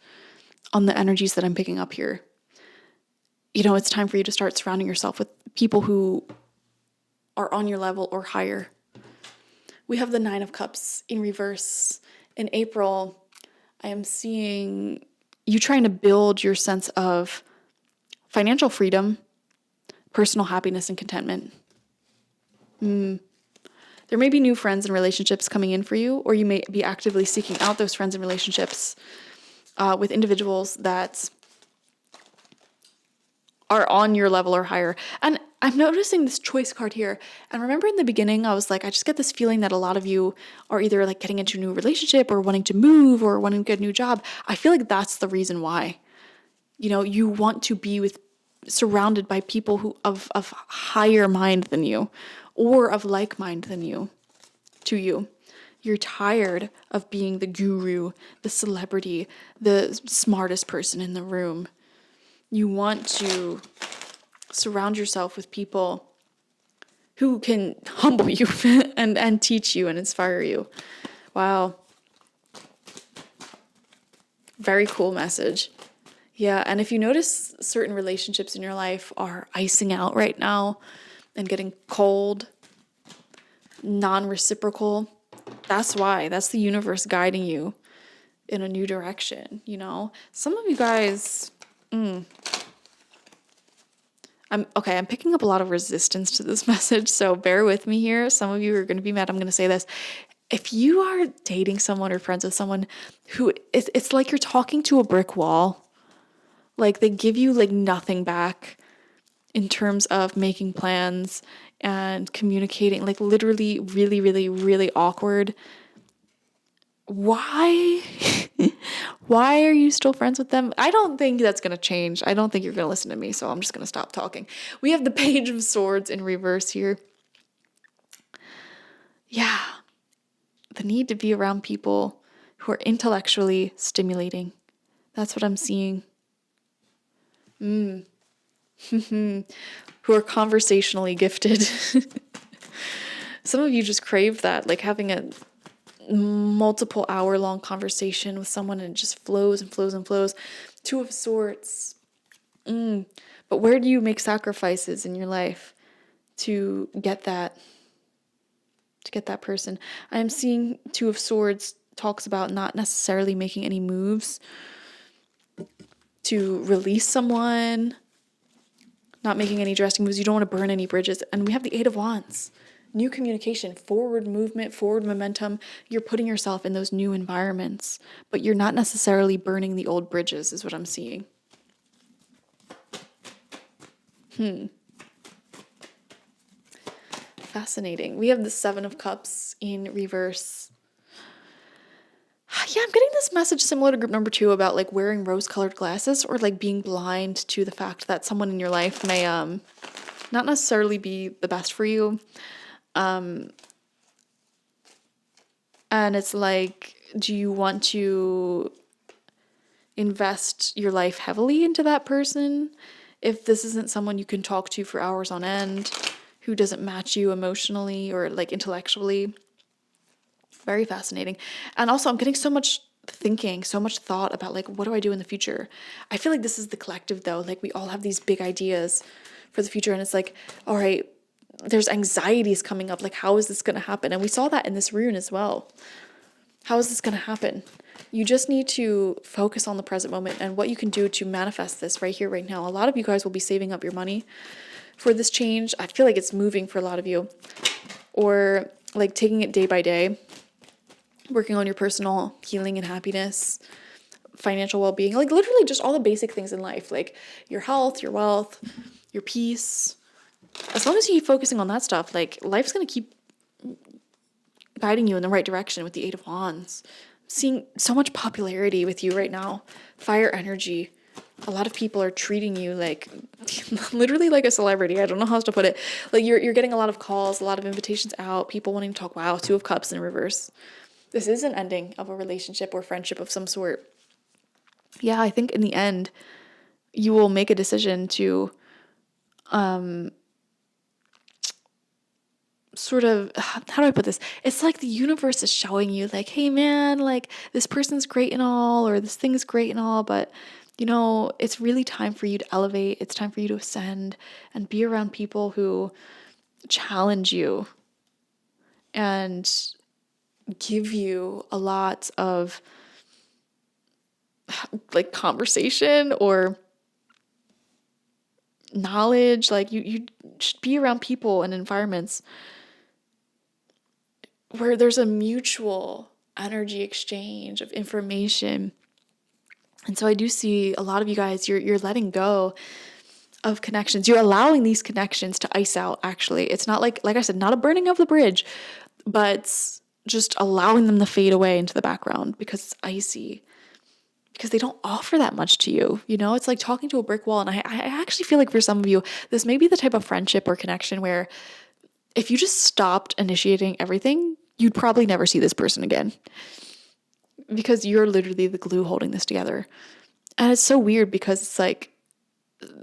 A: on the energies that I'm picking up here. You know, it's time for you to start surrounding yourself with people who are on your level or higher. We have the 9 of Cups in reverse. In April, I am seeing you trying to build your sense of financial freedom, personal happiness, and contentment. There may be new friends and relationships coming in for you, or you may be actively seeking out those friends and relationships with individuals that are on your level or higher. And I'm noticing this choice card here. And remember in the beginning, I was like, I just get this feeling that a lot of you are either like getting into a new relationship or wanting to move or wanting to get a new job. I feel like that's the reason why. You know, you want to be surrounded by people who of higher mind than you, or of like mind than you, to you. You're tired of being the guru, the celebrity, the smartest person in the room. You want to surround yourself with people who can humble you and teach you and inspire you. Wow. Very cool message. Yeah, and if you notice certain relationships in your life are icing out right now and getting cold, non-reciprocal, that's why. That's the universe guiding you in a new direction, you know? Some of you guys, I'm picking up a lot of resistance to this message, so bear with me here. Some of you are going to be mad I'm going to say this. If you are dating someone or friends with someone who, it's like you're talking to a brick wall. Like they give you like nothing back in terms of making plans and communicating, like literally really, really, really awkward. Why? Why are you still friends with them? I don't think that's going to change. I don't think you're going to listen to me, so I'm just going to stop talking. We have the Page of Swords in reverse here. Yeah. The need to be around people who are intellectually stimulating. That's what I'm seeing. Who are conversationally gifted. Some of you just crave that, like having a multiple hour long conversation with someone and it just flows and flows and flows. 2 of Swords. But where do you make sacrifices in your life to get that person? I am seeing 2 of Swords talks about not necessarily making any moves to release someone, not making any drastic moves. You don't want to burn any bridges. And we have the 8 of Wands. New communication, forward movement, forward momentum. You're putting yourself in those new environments, but you're not necessarily burning the old bridges, is what I'm seeing. Fascinating. We have the 7 of Cups in reverse. Yeah, I'm getting this message similar to group number 2 about like wearing rose-colored glasses or like being blind to the fact that someone in your life may not necessarily be the best for you. And it's like, do you want to invest your life heavily into that person if this isn't someone you can talk to for hours on end, who doesn't match you emotionally or like intellectually? Very fascinating. And also, I'm getting so much thought about like, what do I do in the future? I feel like this is the collective though. Like, we all have these big ideas for the future, and it's like, all right, there's anxieties coming up. Like, how is this going to happen? And we saw that in this rune as well. How is this going to happen? You just need to focus on the present moment and what you can do to manifest this right here, right now. A lot of you guys will be saving up your money for this change. I feel like it's moving for a lot of you, or like taking it day by day, working on your personal healing and happiness, financial well-being, like literally just all the basic things in life, like your health, your wealth, your peace. As long as you keep focusing on that stuff, like life's going to keep guiding you in the right direction with the Eight of Wands. I'm seeing so much popularity with you right now. Fire energy. A lot of people are treating you like literally like a celebrity. I don't know how else to put it. Like you're getting a lot of calls, a lot of invitations out, people wanting to talk. Wow, Two of Cups in reverse. This is an ending of a relationship or friendship of some sort. Yeah, I think in the end, you will make a decision to sort of, how do I put this? It's like the universe is showing you like, hey man, like this person's great and all, or this thing's great and all, but you know, it's really time for you to elevate. It's time for you to ascend and be around people who challenge you and give you a lot of like conversation or knowledge. Like you should be around people and environments where there's a mutual energy exchange of information. And so I do see a lot of you guys, you're letting go of connections. You're allowing these connections to ice out, actually. It's not like I said, not a burning of the bridge, but just allowing them to fade away into the background because it's icy. Because they don't offer that much to you. You know, it's like talking to a brick wall. And I actually feel like for some of you, this may be the type of friendship or connection where if you just stopped initiating everything, you'd probably never see this person again. Because you're literally the glue holding this together. And it's so weird because it's like,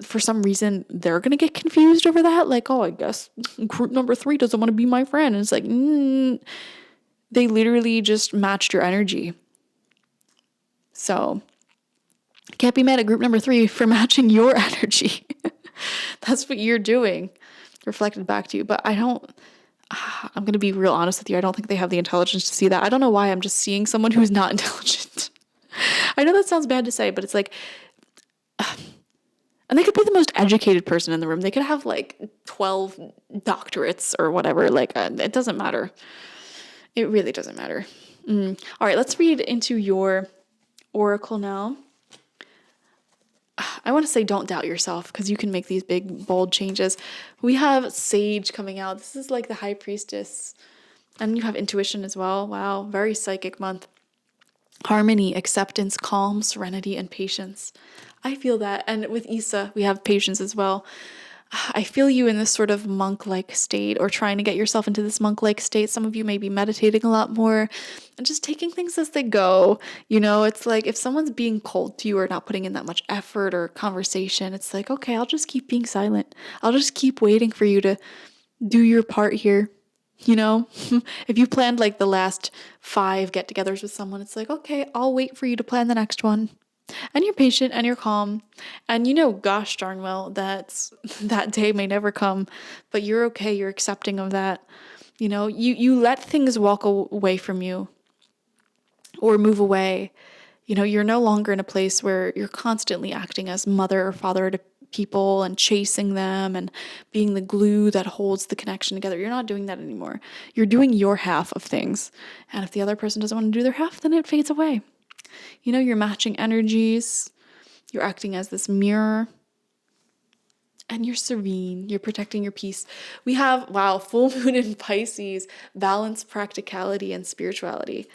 A: for some reason, they're going to get confused over that. Like, oh, I guess group number 3 doesn't want to be my friend. And it's like, they literally just matched your energy. So, can't be mad at group number 3 for matching your energy. That's what you're doing, reflected back to you. But I'm going to be real honest with you. I don't think they have the intelligence to see that. I don't know why I'm just seeing someone who's not intelligent. I know that sounds bad to say, but it's like, and they could be the most educated person in the room. They could have like 12 doctorates or whatever. Like, it doesn't matter. It really doesn't matter. All right, let's read into your oracle now. I want to say don't doubt yourself because you can make these big, bold changes. We have Sage coming out. This is like the High Priestess. And you have Intuition as well. Wow, very psychic month. Harmony, acceptance, calm, serenity, and patience. I feel that. And with Issa, we have patience as well. I feel you in this sort of monk-like state, or trying to get yourself into this monk-like state. Some of you may be meditating a lot more and just taking things as they go. You know, it's like if someone's being cold to you or not putting in that much effort or conversation, it's like, okay, I'll just keep being silent. I'll just keep waiting for you to do your part here. You know, if you planned like the last 5 get-togethers with someone, it's like, okay, I'll wait for you to plan the next one. And you're patient and you're calm. And you know, gosh darn well, that day may never come, but you're okay. You're accepting of that. You know, you let things walk away from you or move away. You know, you're no longer in a place where you're constantly acting as mother or father to people and chasing them and being the glue that holds the connection together. You're not doing that anymore. You're doing your half of things. And if the other person doesn't want to do their half, then it fades away. You know, you're matching energies. You're acting as this mirror. And you're serene. You're protecting your peace. We have, wow, full moon in Pisces, balance, practicality, and spirituality.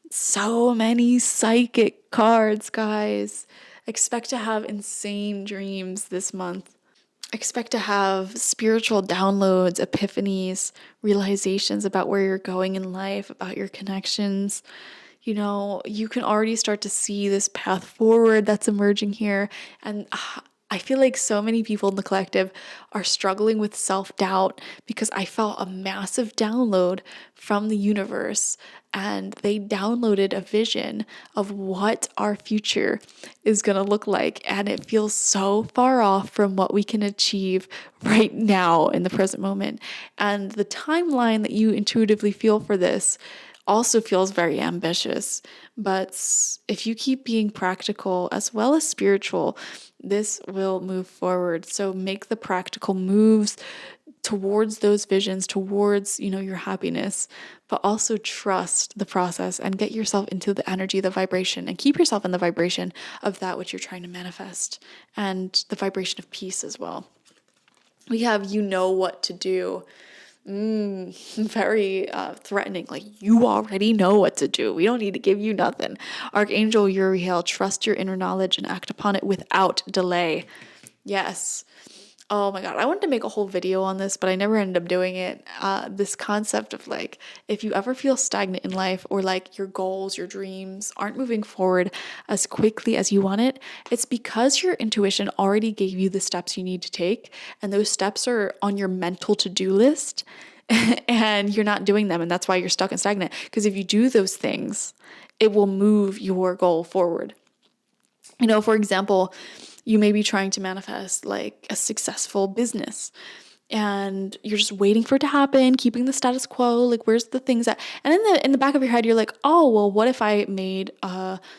A: So many psychic cards, guys. Expect to have insane dreams this month. Expect to have spiritual downloads, epiphanies, realizations about where you're going in life, about your connections. You can already start to see this path forward that's emerging here. And I feel like so many people in the collective are struggling with self-doubt because I felt a massive download from the universe, and they downloaded a vision of what our future is going to look like. And it feels so far off from what we can achieve right now in the present moment. And the timeline that you intuitively feel for this also feels very ambitious. But if you keep being practical as well as spiritual, this will move forward. So make the practical moves towards those visions, towards, your happiness, but also trust the process and get yourself into the energy, the vibration, and keep yourself in the vibration of that which you're trying to manifest, and the vibration of peace as well. We have what to do. Very threatening. Like, you already know what to do. We don't need to give you nothing. Archangel Uriel, trust your inner knowledge and act upon it without delay. Yes. Oh my God. I wanted to make a whole video on this, but I never ended up doing it. This concept of like, if you ever feel stagnant in life, or like your goals, your dreams aren't moving forward as quickly as you want it, it's because your intuition already gave you the steps you need to take. And those steps are on your mental to-do list and you're not doing them. And that's why you're stuck and stagnant. Because if you do those things, it will move your goal forward. For example, you may be trying to manifest like a successful business, and you're just waiting for it to happen, keeping the status quo. Like, where's the things that, and in the back of your head, you're like, oh, well, what if I made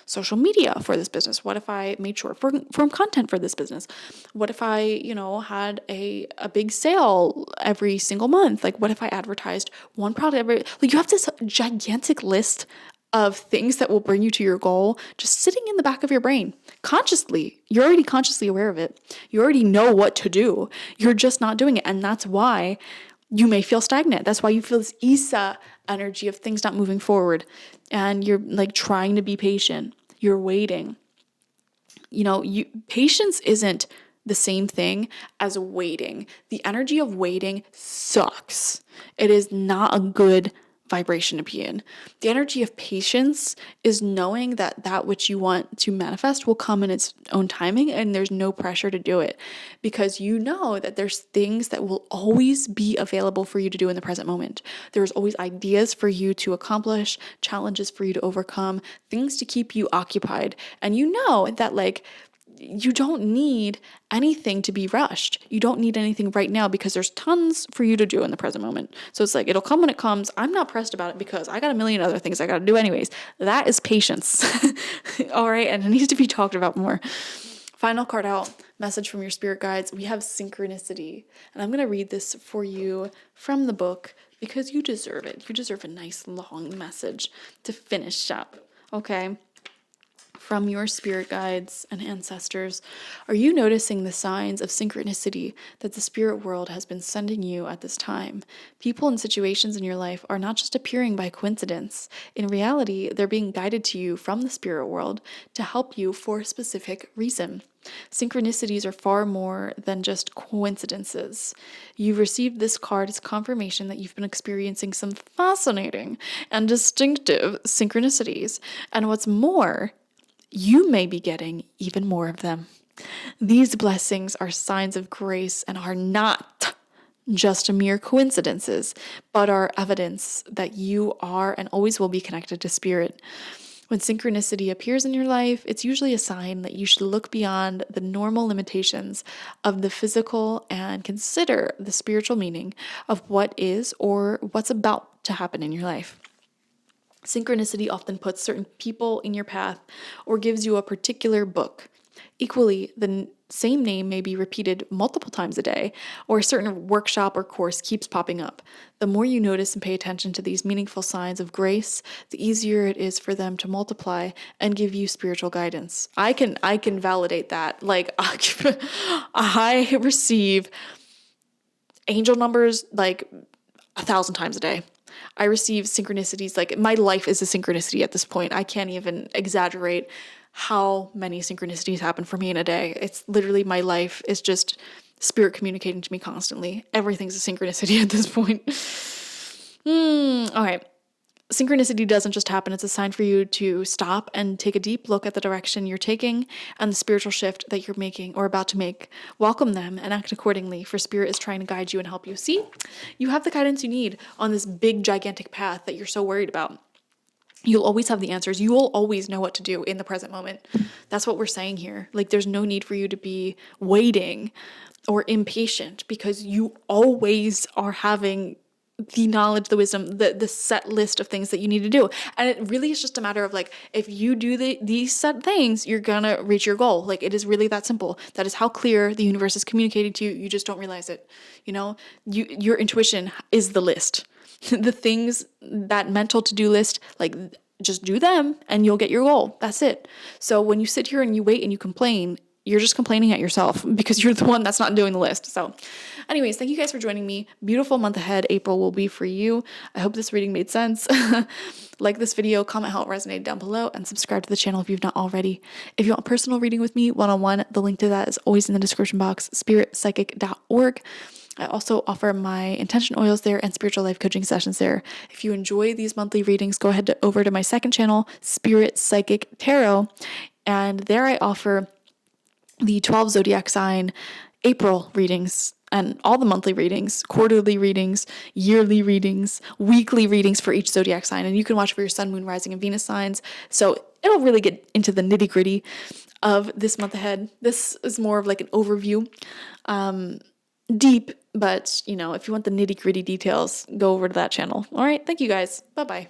A: social media for this business? What if I made short form content for this business? What if I, had a big sale every single month? Like, what if I advertised one product like, you have this gigantic list of things that will bring you to your goal just sitting in the back of your brain consciously. You're already consciously aware of it. You already know what to do. You're just not doing it. And that's why you may feel stagnant. That's why you feel this Isa energy of things not moving forward. And you're like trying to be patient. You're waiting. Patience isn't the same thing as waiting. The energy of waiting sucks. It is not a good vibration to be in. The energy of patience is knowing that which you want to manifest will come in its own timing, and there's no pressure to do it, because you know that there's things that will always be available for you to do in the present moment. There's always ideas for you to accomplish, challenges for you to overcome, things to keep you occupied. And you know that you don't need anything to be rushed. You don't need anything right now because there's tons for you to do in the present moment. So it's like, it'll come when it comes. I'm not pressed about it because I got a million other things I got to do anyways. That is patience. All right. And it needs to be talked about more. Final card out, message from your spirit guides. We have synchronicity. And I'm going to read this for you from the book because you deserve it. You deserve a nice long message to finish up. Okay. From your spirit guides and ancestors, are you noticing the signs of synchronicity that the spirit world has been sending you at this time? People and situations in your life are not just appearing by coincidence. In reality, they're being guided to you from the spirit world to help you for a specific reason. Synchronicities are far more than just coincidences. You've received this card as confirmation that you've been experiencing some fascinating and distinctive synchronicities. And what's more, you may be getting even more of them. These blessings are signs of grace and are not just mere coincidences, but are evidence that you are and always will be connected to spirit. When synchronicity appears in your life, it's usually a sign that you should look beyond the normal limitations of the physical and consider the spiritual meaning of what is or what's about to happen in your life. Synchronicity often puts certain people in your path or gives you a particular book. Equally, the same name may be repeated multiple times a day, or a certain workshop or course keeps popping up. The more you notice and pay attention to these meaningful signs of grace, the easier it is for them to multiply and give you spiritual guidance. I can validate that. Like, I receive angel numbers like 1,000 times a day. I receive synchronicities. Like, my life is a synchronicity at this point. I can't even exaggerate how many synchronicities happen for me in a day. It's literally, my life is just spirit communicating to me constantly. Everything's a synchronicity at this point. Okay. Synchronicity doesn't just happen. It's a sign for you to stop and take a deep look at the direction you're taking and the spiritual shift that you're making or about to make. Welcome them and act accordingly, for spirit is trying to guide you and help you. See, you have the guidance you need on this big, gigantic path that you're so worried about. You'll always have the answers. You will always know what to do in the present moment. That's what we're saying here. Like, there's no need for you to be waiting or impatient, because you always are having the knowledge, the wisdom, the set list of things that you need to do. And it really is just a matter of like, if you do these set things, you're gonna reach your goal. Like, it is really that simple. That is how clear the universe is communicating to you. You just don't realize it. You know, your intuition is the list. The things, that mental to-do list, like, just do them and you'll get your goal. That's it. So when you sit here and you wait and you complain, you're just complaining at yourself, because you're the one that's not doing the list. So anyways, thank you guys for joining me. Beautiful month ahead. April will be for you. I hope this reading made sense. Like this video, comment how it resonated down below, and subscribe to the channel if you've not already. If you want personal reading with me one-on-one, the link to that is always in the description box, spiritpsychic.org. I also offer my intention oils there and spiritual life coaching sessions there. If you enjoy these monthly readings, go ahead over to my second channel, Spirit Psychic Tarot, and there I offer the 12 zodiac sign April readings and all the monthly readings, quarterly readings, yearly readings, weekly readings for each zodiac sign. And you can watch for your sun, moon, rising, and Venus signs. So it'll really get into the nitty gritty of this month ahead. This is more of like an overview, deep, but if you want the nitty gritty details, go over to that channel. All right. Thank you guys. Bye-bye.